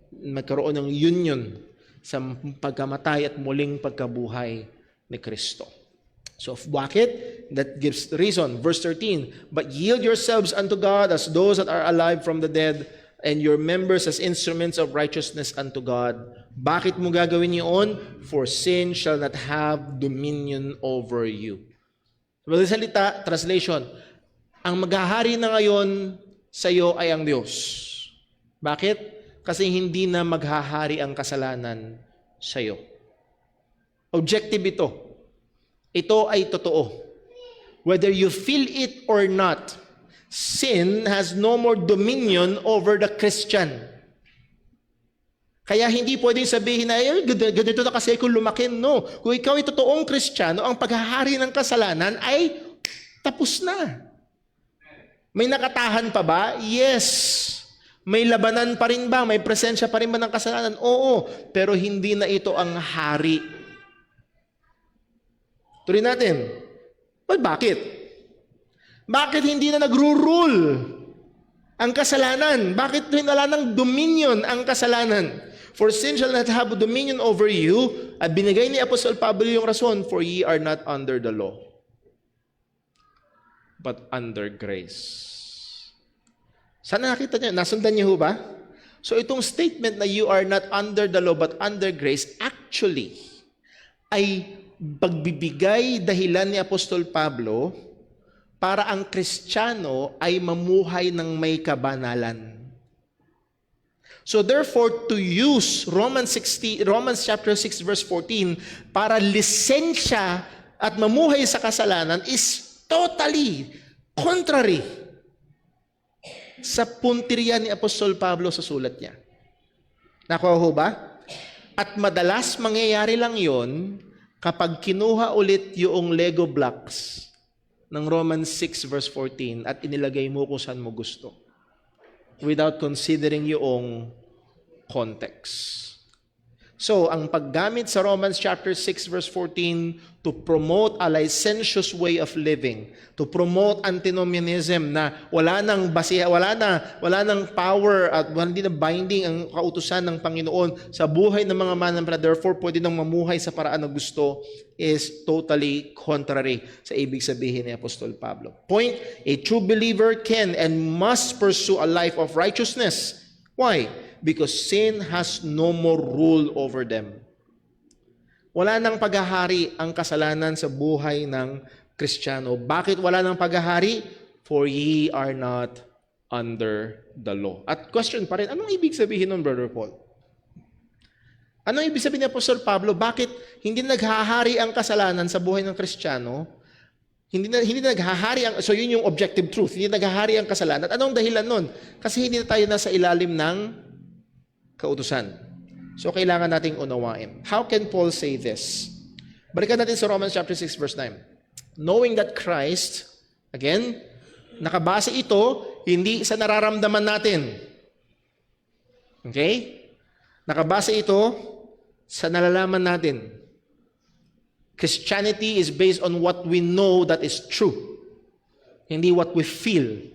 S1: magkaroon ng union sa pagkamatay at muling pagkabuhay ni Kristo. So, bakit? That gives the reason. Verse 13, but yield yourselves unto God as those that are alive from the dead, and your members as instruments of righteousness unto God. Bakit mo gagawin yun? For sin shall not have dominion over you. Well, salita, translation, ang maghahari na ngayon sa iyo ay ang Diyos. Bakit? Kasi hindi na maghahari ang kasalanan sa iyo. Objective ito. Ito ay totoo. Whether you feel it or not, sin has no more dominion over the Christian. Kaya hindi pwedeng sabihin na, ganito na kasi kung lumaki. No. Kung ikaw ay totoong Kristiyano, ang paghahari ng kasalanan ay tapos na. May nakatahan pa ba? Yes. May labanan pa rin ba? May presensya pa rin ba ng kasalanan? Oo. Pero hindi na ito ang hari. Tuloy natin. Well, bakit? Bakit hindi na nagro-rule ang kasalanan? Bakit wala ng dominion ang kasalanan? For sin shall not have dominion over you. At binigay ni Apostol Pablo yung rason, for ye are not under the law, but under grace. Sana nakita niyo, nasundan niyo ba? So itong statement na you are not under the law, but under grace, actually, ay pagbibigay dahilan ni Apostol Pablo para ang Kristiyano ay mamuhay ng may kabanalan. So therefore, to use Romans chapter 6 verse 14 para lisensya at mamuhay sa kasalanan is totally contrary sa puntirya ni Apostol Pablo sa sulat niya. Nakuha ho ba? At madalas mangyayari lang yon kapag kinuha ulit yung Lego blocks ng Romans 6 verse 14 at inilagay mo kung saan mo gusto, without considering yung context. So, ang paggamit sa Romans chapter 6 verse 14 to promote a licentious way of living, to promote antinomianism na wala nang power at hindi na binding ang kautusan ng Panginoon sa buhay ng mga mananampalataya, therefore pwede nang mamuhay sa paraan na gusto, is totally contrary sa ibig sabihin ni Apostol Pablo. Point, a true believer can and must pursue a life of righteousness. Why? Because sin has no more rule over them. Wala nang paghahari ang kasalanan sa buhay ng Kristiyano. Bakit wala nang paghahari? For ye are not under the law. At question pa rin, anong ibig sabihin nun, Brother Paul? Anong ibig sabihin ni Apostol Pablo? Bakit hindi naghahari ang kasalanan sa buhay ng Kristiyano? Hindi naghahari ang, so yun yung objective truth. Hindi naghahari ang kasalanan. At anong dahilan nun? Kasi hindi na tayo nasa ilalim ng kautusan. So, kailangan nating unawain. How can Paul say this? Balikan natin sa Romans chapter 6 verse 9. Knowing that Christ, again, nakabase ito, hindi sa nararamdaman natin. Okay? Nakabase ito sa nalalaman natin. Christianity is based on what we know that is true, hindi what we feel.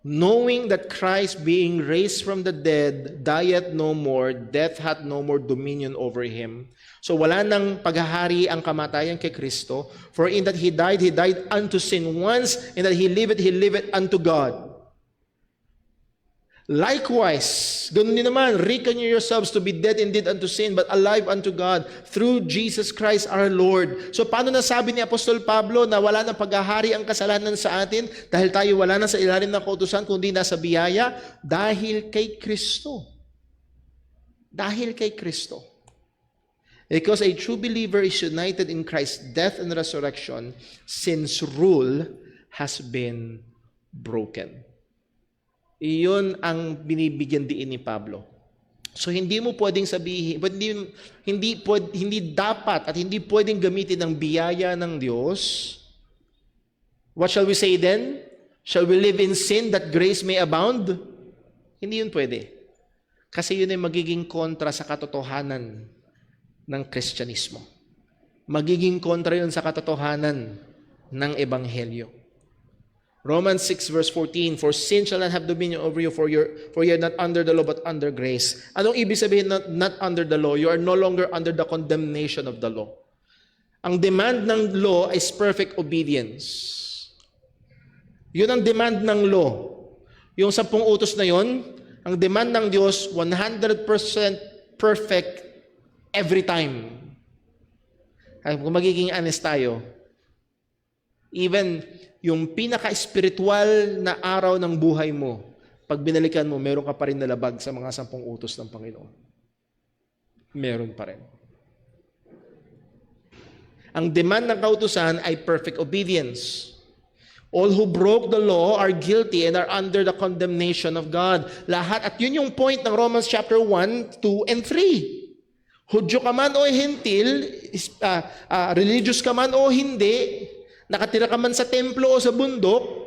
S1: Knowing that Christ being raised from the dead, dieth no more, death hath no more dominion over him. So wala nang paghahari ang kamatayan kay Kristo. For in that he died unto sin once, and that he liveth unto God. Likewise, ganun din naman, reckon yourselves to be dead indeed unto sin, but alive unto God through Jesus Christ our Lord. So paano nasabi ni Apostol Pablo na wala nang paghahari ang kasalanan sa atin dahil tayo wala na sa ilalim ng kautusan kundi nasa biyaya? Dahil kay Kristo. Dahil kay Kristo. Because a true believer is united in Christ's death and resurrection, sin's rule has been broken. Iyon ang binibigyan diin ni Pablo. So hindi mo pwedeng sabihin, hindi dapat at hindi pwedeng gamitin ang biyaya ng Diyos. What shall we say then? Shall we live in sin that grace may abound? Hindi yun pwede. Kasi yun ay magiging kontra sa katotohanan ng Kristyanismo. Magiging kontra yun sa katotohanan ng Ebanghelyo. Romans 6 verse 14, for sin shall not have dominion over you, for you're not under the law but under grace. Anong ibig sabihin not under the law? You are no longer under the condemnation of the law. Ang demand ng law is perfect obedience. Yun ang demand ng law. Yung 10 utos na yon, ang demand ng Diyos, 100% perfect every time. Kung magiging honest tayo, even yung pinaka-spiritual na araw ng buhay mo, pag binalikan mo, meron ka pa rin nalabag sa mga 10 utos ng Panginoon. Meron pa rin. Ang demand ng kautusan ay perfect obedience. All who broke the law are guilty and are under the condemnation of God. Lahat, at yun yung point ng Romans chapter 1, 2, and 3. Hudyo ka man o Hentil, religious ka man o hindi, nakatira ka man sa templo o sa bundok,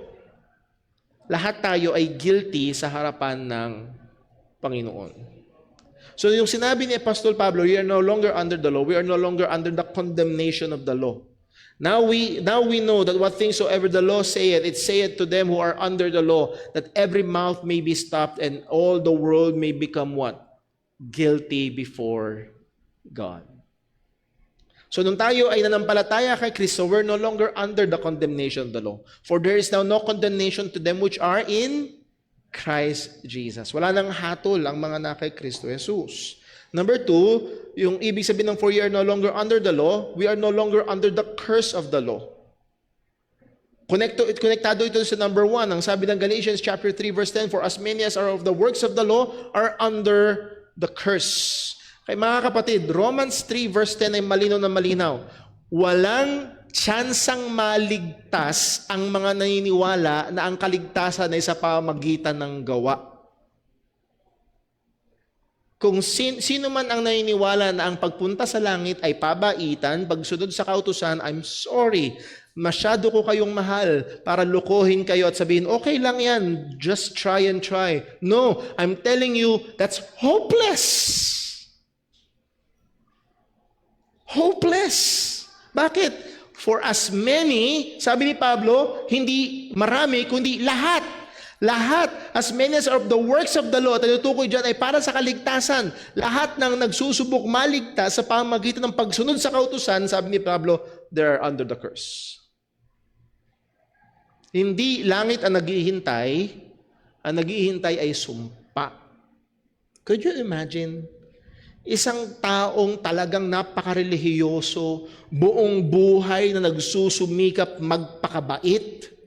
S1: lahat tayo ay guilty sa harapan ng Panginoon. So yung sinabi ni Apostol Pablo, we are no longer under the law, we are no longer under the condemnation of the law. Now we know that what things soever the law saith, it saith to them who are under the law, that every mouth may be stopped and all the world may become what? Guilty before God. So nung tayo ay nanampalataya kay Kristo, we're no longer under the condemnation of the law. For there is now no condemnation to them which are in Christ Jesus. Wala nang hatol ang mga na kay Kristo Jesus. Number 2, yung ibig sabihin ng for you are no longer under the law, we are no longer under the curse of the law. Konektado ito sa number 1. Ang sabi ng Galatians chapter 3 verse 10, for as many as are of the works of the law are under the curse. Kaya mga kapatid, Romans 3 verse 10 ay malinaw na malinaw. Walang tsansang maligtas ang mga naniniwala na ang kaligtasan ay sa pamagitan ng gawa. Kung sino man ang naniniwala na ang pagpunta sa langit ay pabaitan, pagsunod sa kautusan, I'm sorry, masyado ko kayong mahal para lukuhin kayo at sabihin, okay lang yan, just try and try. No, I'm telling you, that's hopeless. Hopeless. Bakit? For as many, sabi ni Pablo, hindi marami, kundi lahat. Lahat, as many as are of the works of the law, tinutukoy dyan ay para sa kaligtasan. Lahat ng nagsusubok maligtas sa pamamagitan ng pagsunod sa kautusan, sabi ni Pablo, they are under the curse. Hindi langit ang naghihintay ay sumpa. Could you imagine? Isang taong talagang napakarelihiyoso, buong buhay na nagsusumikap magpakabait,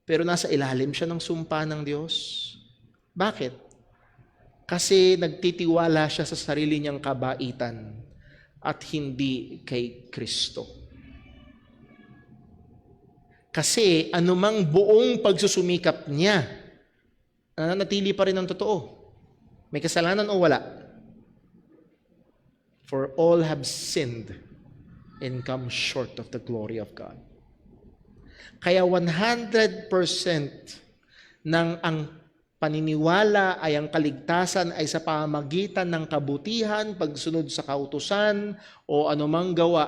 S1: pero nasa ilalim siya ng sumpa ng Diyos. Bakit? Kasi nagtitiwala siya sa sarili niyang kabaitan at hindi kay Kristo. Kasi anumang buong pagsusumikap niya, nananatili pa rin ang totoo. May kasalanan o wala? For all have sinned and come short of the glory of God. Kaya 100% ng ang paniniwala ay ang kaligtasan ay sa pamamagitan ng kabutihan, pagsunod sa kautusan, o anumang gawa,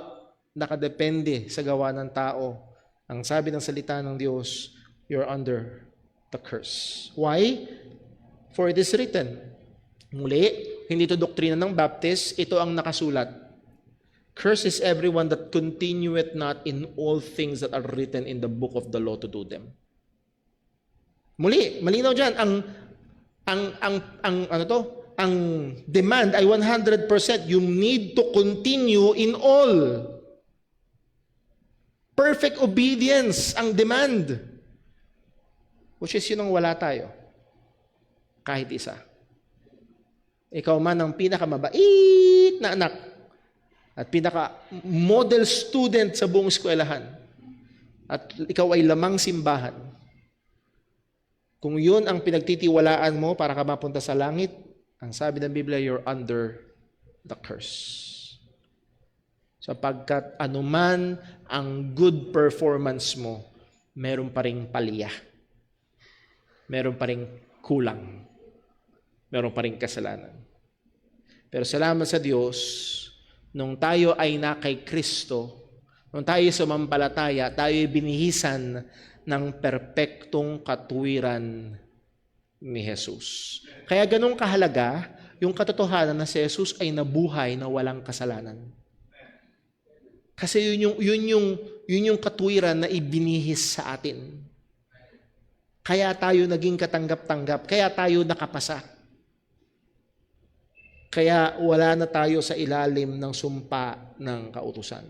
S1: nakadepende sa gawa ng tao. Ang sabi ng salita ng Diyos, you're under the curse. Why? For it is written. Muli, hindi ito doktrina ng Baptist, ito ang nakasulat. Cursed is everyone that continueth not in all things that are written in the book of the law to do them. Muli, malinaw diyan ang demand ay 100%. You need to continue in all. Perfect obedience ang demand. Which is yun ang wala tayo. Kahit isa. Ikaw man ang pinakamabait na anak at pinaka-model student sa buong eskwelahan, at ikaw ay lamang simbahan, kung yun ang pinagtitiwalaan mo para ka mapunta sa langit, ang sabi ng Biblia, you're under the curse. Sapagkat anuman ang good performance mo, meron pa ring palya. meron pa ring kulang. Meron pa ring kasalanan. Pero salamat sa Diyos, nung tayo ay na kay Kristo, nung tayo sumampalataya, tayo ay binihisan ng perpektong katuwiran ni Jesus. Kaya ganun kahalaga yung katotohanan na si Jesus ay nabuhay na walang kasalanan. Kasi yun yung katuwiran na ibinihis sa atin. Kaya tayo naging katanggap-tanggap, kaya tayo nakapasa. Kaya wala na tayo sa ilalim ng sumpa ng kautusan.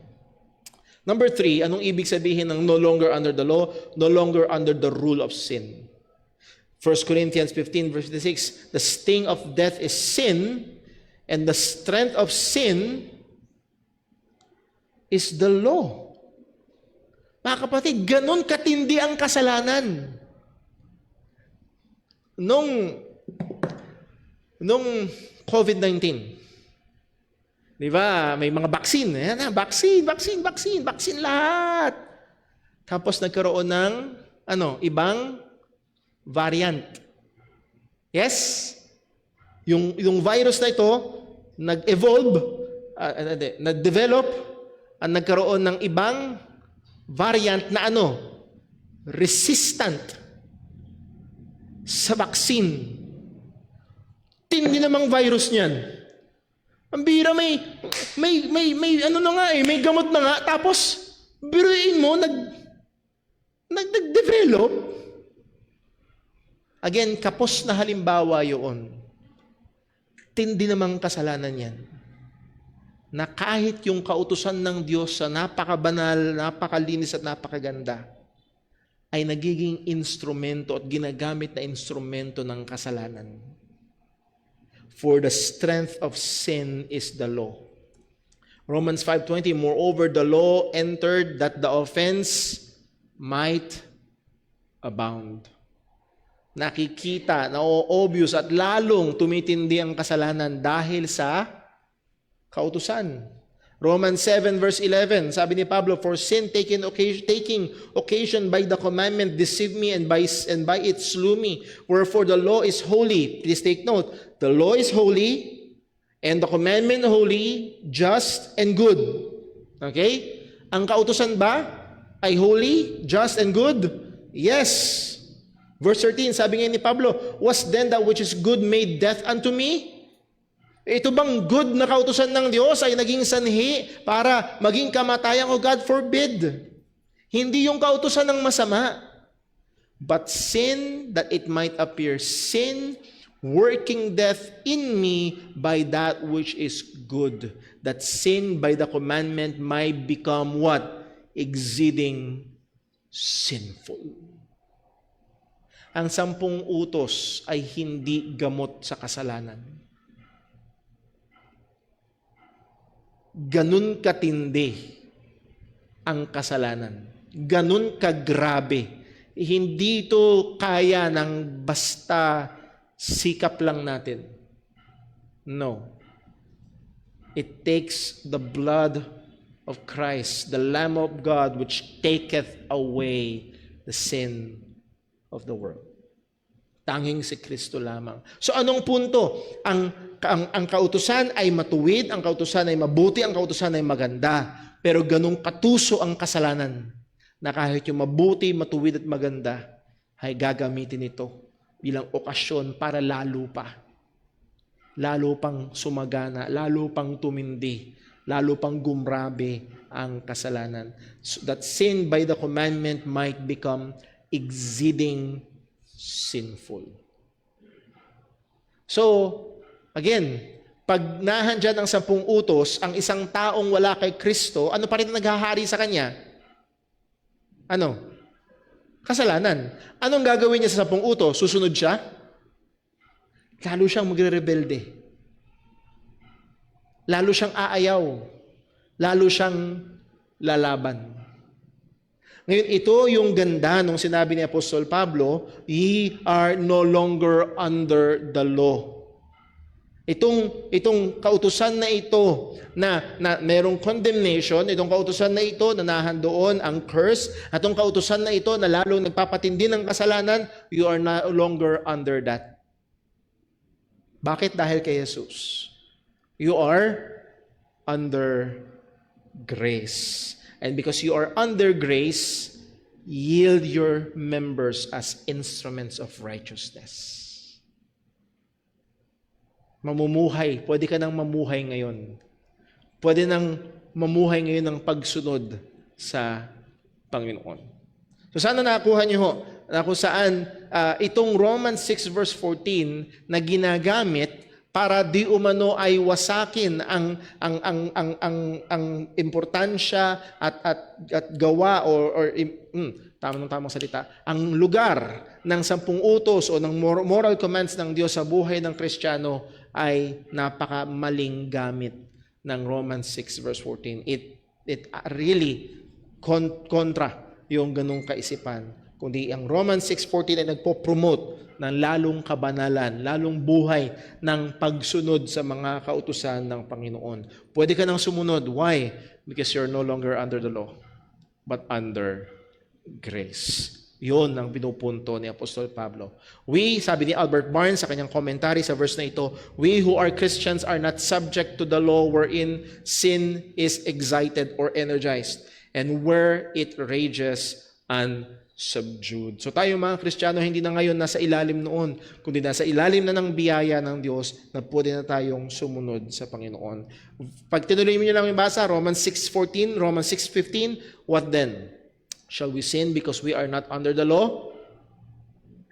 S1: Number 3, anong ibig sabihin ng no longer under the law? No longer under the rule of sin. 1 Corinthians 15 verse 56, the sting of death is sin, and the strength of sin is the law. Mga kapatid, ganun katindi ang kasalanan. Nung COVID-19, di ba, may mga vaccine. Ayan na, vaccine lahat. Tapos nagkaroon ng ibang variant. Yes? Yung virus na ito, nag-evolve, nag-develop, at nagkaroon ng ibang variant na resistant sa vaccine. Tindi namang virus niyan. Ang bira, may may gamot na nga, tapos biruin mo, nag-develop. Again, kapos na halimbawa yun. Tindi namang kasalanan yan. Na kahit yung kautusan ng Diyos sa napakabanal, napakalinis at napakaganda, ay nagiging instrumento at ginagamit na instrumento ng kasalanan. For the strength of sin is the law. Romans 5:20, moreover, the law entered that the offense might abound. Nakikita, na-obvious at lalong tumitindi ang kasalanan dahil sa kautusan. Romans 7 verse 11, sabi ni Pablo, for sin taking occasion by the commandment deceived me, and by it slew me. Wherefore the law is holy. Please take note, the law is holy, and the commandment holy, just, and good. Okay? Ang kautusan ba ay holy, just, and good? Yes. Verse 13, sabi nga ni Pablo, was then that which is good made death unto me? Ito bang good na kautusan ng Diyos ay naging sanhi para maging kamatayan o God forbid? Hindi yung kautusan ng masama. But sin that it might appear sin, working death in me by that which is good. That sin by the commandment might become what? Exceeding sinful. Ang 10 utos ay hindi gamot sa kasalanan. Ganun katindi ang kasalanan. Ganun kagrabe. Hindi ito kaya ng basta sikap lang natin. No. It takes the blood of Christ, the Lamb of God, which taketh away the sin of the world. Tanging si Kristo lamang. So anong punto? Ang kautusan ay matuwid, ang kautusan ay mabuti, ang kautusan ay maganda. Pero ganung katuso ang kasalanan na kahit yung mabuti, matuwid at maganda ay gagamitin ito bilang okasyon para lalo pang sumagana, lalo pang tumindi, lalo pang gumrabe ang kasalanan. So that sin by the commandment might become exceeding sinful. So, again, pag nahandyan ang 10 utos, ang isang taong wala kay Kristo, ano pa rin naghahari sa kanya? Kasalanan. Anong gagawin niya sa 10 utos? Susunod siya? Lalo siyang magre-rebelde. Lalo siyang aayaw. Lalo siyang lalaban. Ngayon, ito yung ganda nung sinabi ni Apostol Pablo, ye are no longer under the law. Itong kautusan na ito na merong condemnation, itong kautusan na ito na nahandoon ang curse, at itong kautusan na ito na lalong nagpapatindi ng kasalanan, you are no longer under that. Bakit? Dahil kay Jesus. You are under grace. And because you are under grace, yield your members as instruments of righteousness. Mamumuhay. Pwede ka nang mamuhay ngayon. Pwede nang mamuhay ngayon ng pagsunod sa Panginoon. So sana nakuha niyo ho na kung saan itong Romans 6 verse 14 na ginagamit para di umano ay wasakin ang importansya at gawa or tamang salita, ang lugar ng 10 utos o ng moral commands ng Diyos sa buhay ng Kristiyano ay napakamaling gamit ng Romans 6 verse 14. It really kontra yung ganung kaisipan. Kundi ang Romans 6:14 ay nagpo-promote ng lalong kabanalan, lalong buhay ng pagsunod sa mga kautusan ng Panginoon. Pwede ka nang sumunod. Why? Because you're no longer under the law, but under grace. Yun ang pinupunto ni Apostol Pablo. Sabi ni Albert Barnes sa kanyang commentary sa verse na ito, we who are Christians are not subject to the law wherein sin is excited or energized, and where it rages unsubdued. So tayo mga Kristiyano, hindi na ngayon nasa ilalim noon, kundi nasa ilalim na ng biyaya ng Diyos na pwede na tayong sumunod sa Panginoon. Pag tinuloy mo nyo lang yung basa, Romans 6:14, Romans 6:15, what then? Shall we sin because we are not under the law?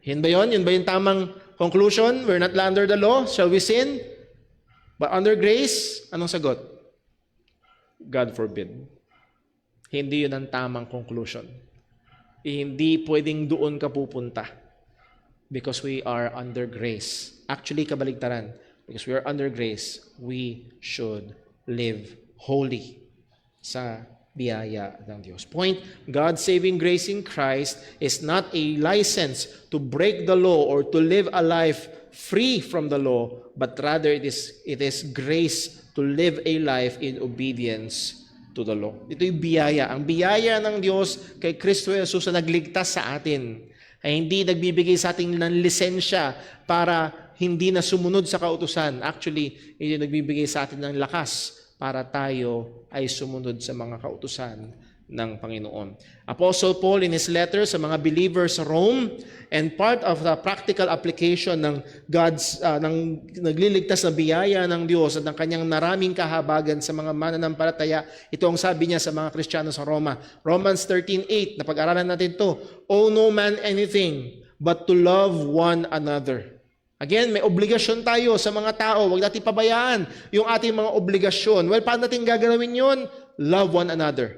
S1: Yun ba yun? Yun ba yung tamang conclusion? We're not under the law? Shall we sin? But under grace? Anong sagot? God forbid. Hindi yun ang tamang conclusion. Hindi pwedeng doon ka pupunta. Because we are under grace. Actually, kabaligtaran. Because we are under grace, we should live holy sa biyaya ng Diyos. Point, God's saving grace in Christ is not a license to break the law or to live a life free from the law, but rather it is grace to live a life in obedience to the law. Ito yung biyaya. Ang biyaya ng Diyos kay Kristo Jesus na nagligtas sa atin ay hindi nagbibigay sa atin ng lisensya para hindi na sumunod sa kautusan. Actually, hindi nagbibigay sa atin ng lakas para tayo ay sumunod sa mga kautusan ng Panginoon. Apostle Paul in his letter sa mga believers sa Rome, and part of the practical application ng God's ng nagliligtas na biyaya ng Diyos at ng kanyang naraming kahabagan sa mga mananampalataya, ito ang sabi niya sa mga Kristiyano sa Roma. Romans 13:8, napag-aralan natin to. Owe no man anything but to love one another. Again, may obligasyon tayo sa mga tao. Huwag natin pabayaan yung ating mga obligasyon. Well, paano natin gagalawin yun? Love one another.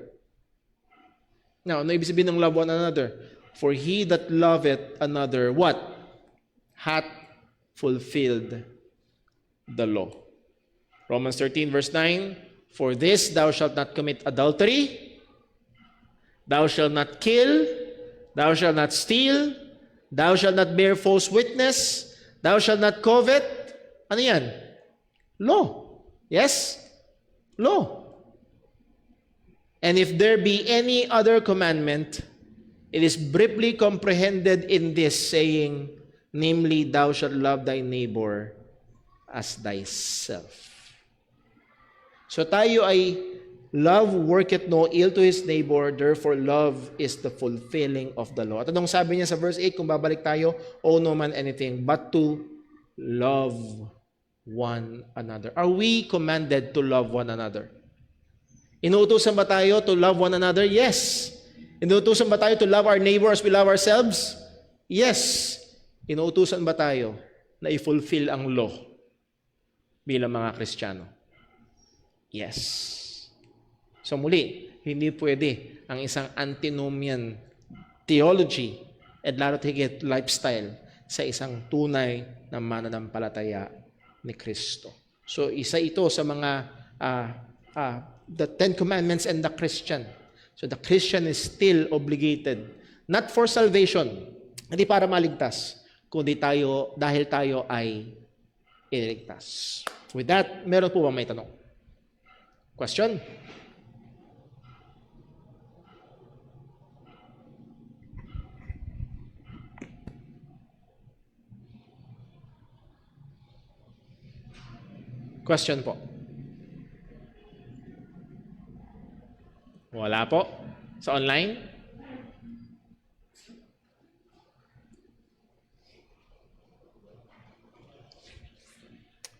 S1: Now, ano ibig sabihin ng love one another? For he that loveth another, what? Hath fulfilled the law. Romans 13 verse 9, for this thou shalt not commit adultery, thou shalt not kill, thou shalt not steal, thou shalt not bear false witness, thou shalt not covet. Ano yan? Law. Yes? Law. And if there be any other commandment, it is briefly comprehended in this saying, namely, thou shalt love thy neighbor as thyself. So tayo ay love worketh no ill to his neighbor, therefore love is the fulfilling of the law. At anong sabi niya sa verse 8, kung babalik tayo, owe no man anything but to love one another. Are we commanded to love one another? Inuutosan ba tayo to love one another? Yes. Inuutosan ba tayo to love our neighbor as we love ourselves? Yes. Inuutosan ba tayo na i-fulfill ang law bilang mga Kristiyano? Yes. So muli, hindi pwede ang isang antinomian theology at lalo't higit lifestyle sa isang tunay na mananampalataya ni Kristo. So isa ito sa mga the Ten Commandments and the Christian. So the Christian is still obligated, not for salvation, hindi para maligtas, kundi dahil tayo ay iniligtas. With that, meron po ba may tanong? Question? Question po. Wala po. Sa online?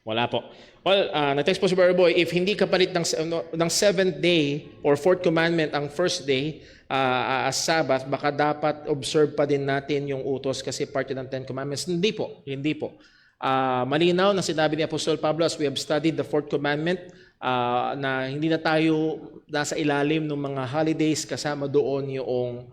S1: Wala po. Well, na-text po si Brother Boy, if hindi kapalit ng seventh day or fourth commandment ang first day as Sabbath, baka dapat observe pa din natin yung utos kasi part yun ng Ten Commandments. Hindi po. Hindi po. Malinaw na sinabi ni Apostol Pablo as we have studied the fourth commandment na hindi na tayo nasa ilalim ng mga holidays kasama doon yung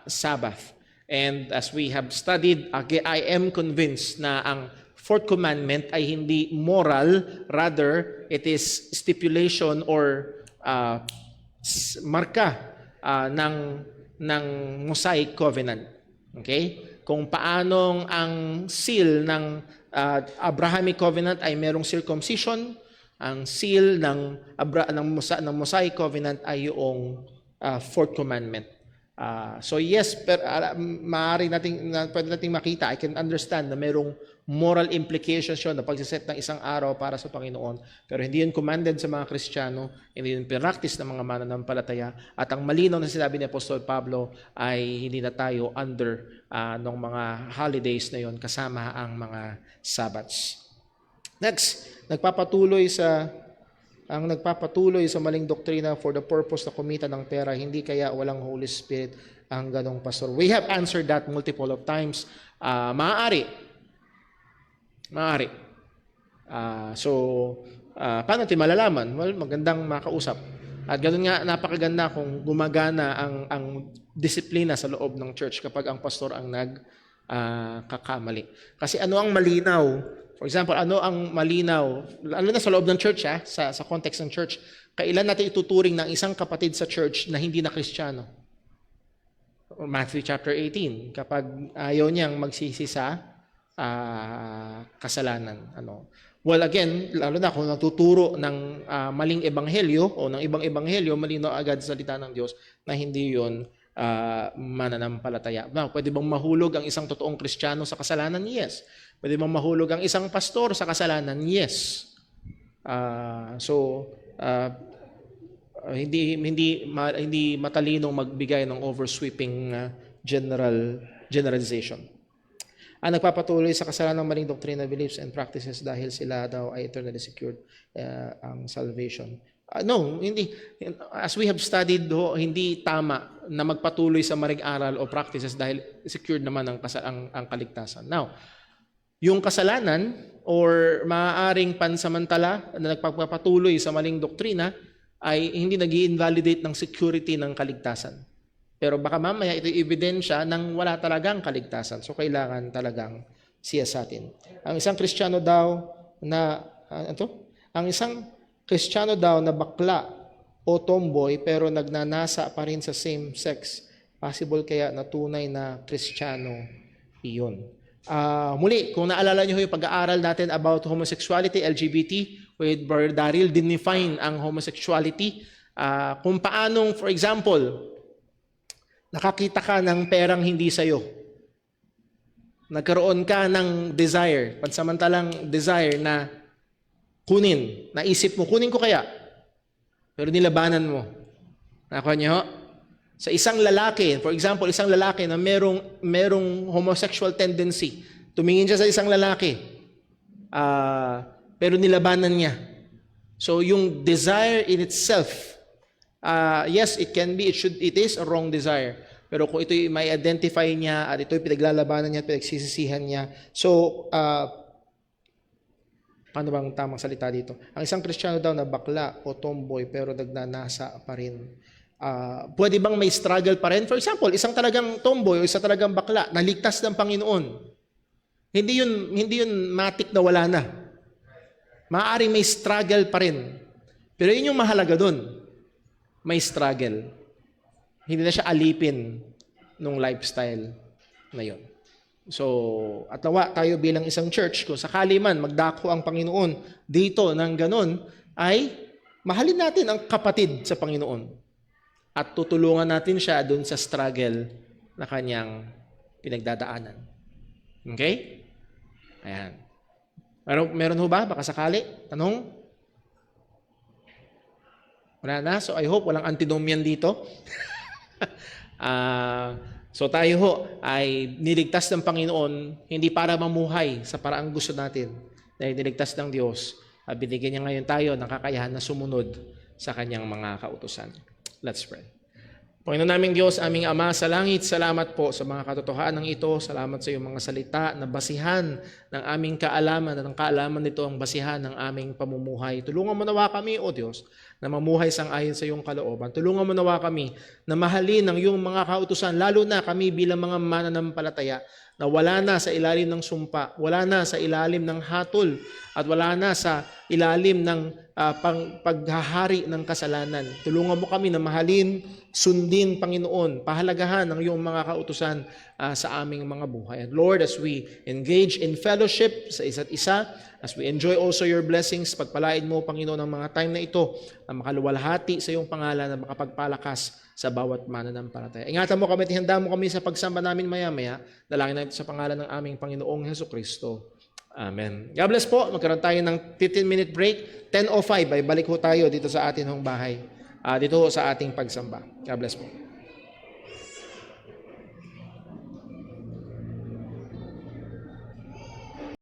S1: Sabbath. And as we have studied, I am convinced na ang fourth commandment ay hindi moral, rather it is stipulation or marka ng Mosaic covenant. Okay? Kung paanong ang seal ng Abrahamic covenant ay merong circumcision, ang seal ng Mosaic covenant ay yung fourth commandment. So yes, pero pwede nating makita, I can understand na merong moral implications yun na pagsiset ng isang araw para sa Panginoon. Pero hindi yun commanded sa mga Kristiyano, hindi yun pinractice ng mga mananampalataya. At ang malinaw na sinabi ni Apostol Pablo ay hindi na tayo under ng mga holidays na yun kasama ang mga Sabbaths. Next, nagpapatuloy sa maling doktrina for the purpose na kumita ng pera, hindi kaya walang Holy Spirit ang ganong pastor. We have answered that multiple of times. Maaari. Paano natin malalaman? Well, magandang makausap. At ganoon nga, napakaganda kung gumagana ang disiplina sa loob ng church kapag ang pastor ang nagkakamali. Kasi ano ang malinaw? For example, ano ang malinaw? Lalo na sa loob ng church, sa context ng church, kailan natin ituturing ng isang kapatid sa church na hindi na Kristiyano? Matthew chapter 18, kapag ayaw niyang magsisi sa kasalanan. Well, again, lalo na kung natuturo ng maling ebanghelyo o ng ibang ebanghelyo, malinaw agad sa salita ng Diyos na hindi yon mananampalataya. Now, pwede bang mahulog ang isang totoong Kristiyano sa kasalanan? Yes. Pwede bang mahulog ang isang pastor sa kasalanan? Yes. Hindi matalinong magbigay ng oversweeping generalization. Ang nagpapatuloy sa kasalanan ng maling doctrina, beliefs and practices dahil sila daw ay eternally secured ang salvation. No, hindi. As we have studied, hindi tama na magpatuloy sa maling aral o practices dahil secured naman ang kaligtasan. Now, yung kasalanan or maaaring pansamantala na nagpapatuloy sa maling doktrina ay hindi nag-i-invalidate ng security ng kaligtasan. Pero baka mamaya ito ebidensya ng wala talagang kaligtasan. So kailangan talagang siyasatin. Ang isang Kristiyano daw na bakla o tomboy pero nagnanasa pa rin sa same sex. Possible kaya na tunay na Kristiyano iyon. Muli, kung naalala niyo yung pag-aaral natin about homosexuality, LGBT, with Brother Daryl, dinefine ang homosexuality. Kung paanong, for example, nakakita ka ng perang hindi sa'yo. Nagkaroon ka ng desire, pansamantalang desire na kunin. Naisip mo, kunin ko kaya. Pero nilabanan mo. Nakuha niyo? Sa isang lalaki, for example, isang lalaki na merong homosexual tendency, tumingin siya sa isang lalaki, pero nilabanan niya. So yung desire in itself, yes, it is a wrong desire. Pero kung ito'y may identify niya at ito'y pinaglalabanan niya at pinagsisisihan niya, so, paano bang tamang salita dito? Ang isang Kristiyano daw na bakla o tomboy pero nagnanasa pa rin. Pwede bang may struggle pa rin? For example, isang talagang tomboy o isang talagang bakla, naligtas ng Panginoon. Hindi yun matik na wala na. Maaaring may struggle pa rin. Pero yun yung mahalaga dun. May struggle. Hindi na siya alipin nung lifestyle na yun. So, at nawa tayo bilang isang church, kung sakali man magdako ang Panginoon dito ng ganun, ay mahalin natin ang kapatid sa Panginoon at tutulungan natin siya dun sa struggle na kanyang pinagdadaanan. Okay? Ayan. Meron ho ba? Baka sakali? Tanong? Wala na? So I hope walang antinomian dito. So tayo ho ay niligtas ng Panginoon hindi para mamuhay sa paraang gusto natin. Dahil niligtas ng Diyos, binigyan niya ngayon tayo ng kakayahan na sumunod sa kanyang mga kautusan. Let's pray. Panginoon naming Diyos, aming Ama sa langit, salamat po sa mga katotohanan ito. Salamat sa iyong mga salita na basihan ng aming kaalaman at ang kaalaman nito ang basihan ng aming pamumuhay. Tulungan mo nawa kami, O Diyos, na mamuhay sang-ayon sa iyong kalooban. Tulungan mo nawa kami na mahalin ang iyong mga kautusan, lalo na kami bilang mga mananampalataya na wala na sa ilalim ng sumpa, wala na sa ilalim ng hatol, at wala na sa ilalim ng paghahari ng kasalanan. Tulungan mo kami na mahalin, sundin, Panginoon, pahalagahan ang iyong mga kautusan sa aming mga buhay. And Lord, as we engage in fellowship sa isa't isa, as we enjoy also your blessings, pagpalain mo, Panginoon, ang mga time na ito na makaluwalhati sa iyong pangalan na makapagpalakas sa bawat mananampalataya. Ingatan mo kami at ihanda mo kami sa pagsamba namin maya-maya. Dalangin natin sa pangalan ng aming Panginoong Hesukristo. Amen. God bless po. Magkaroon tayo ng 15-minute break. 10:05 ay balik ho tayo dito sa ating bahay. Dito ho sa ating pagsamba. God bless po.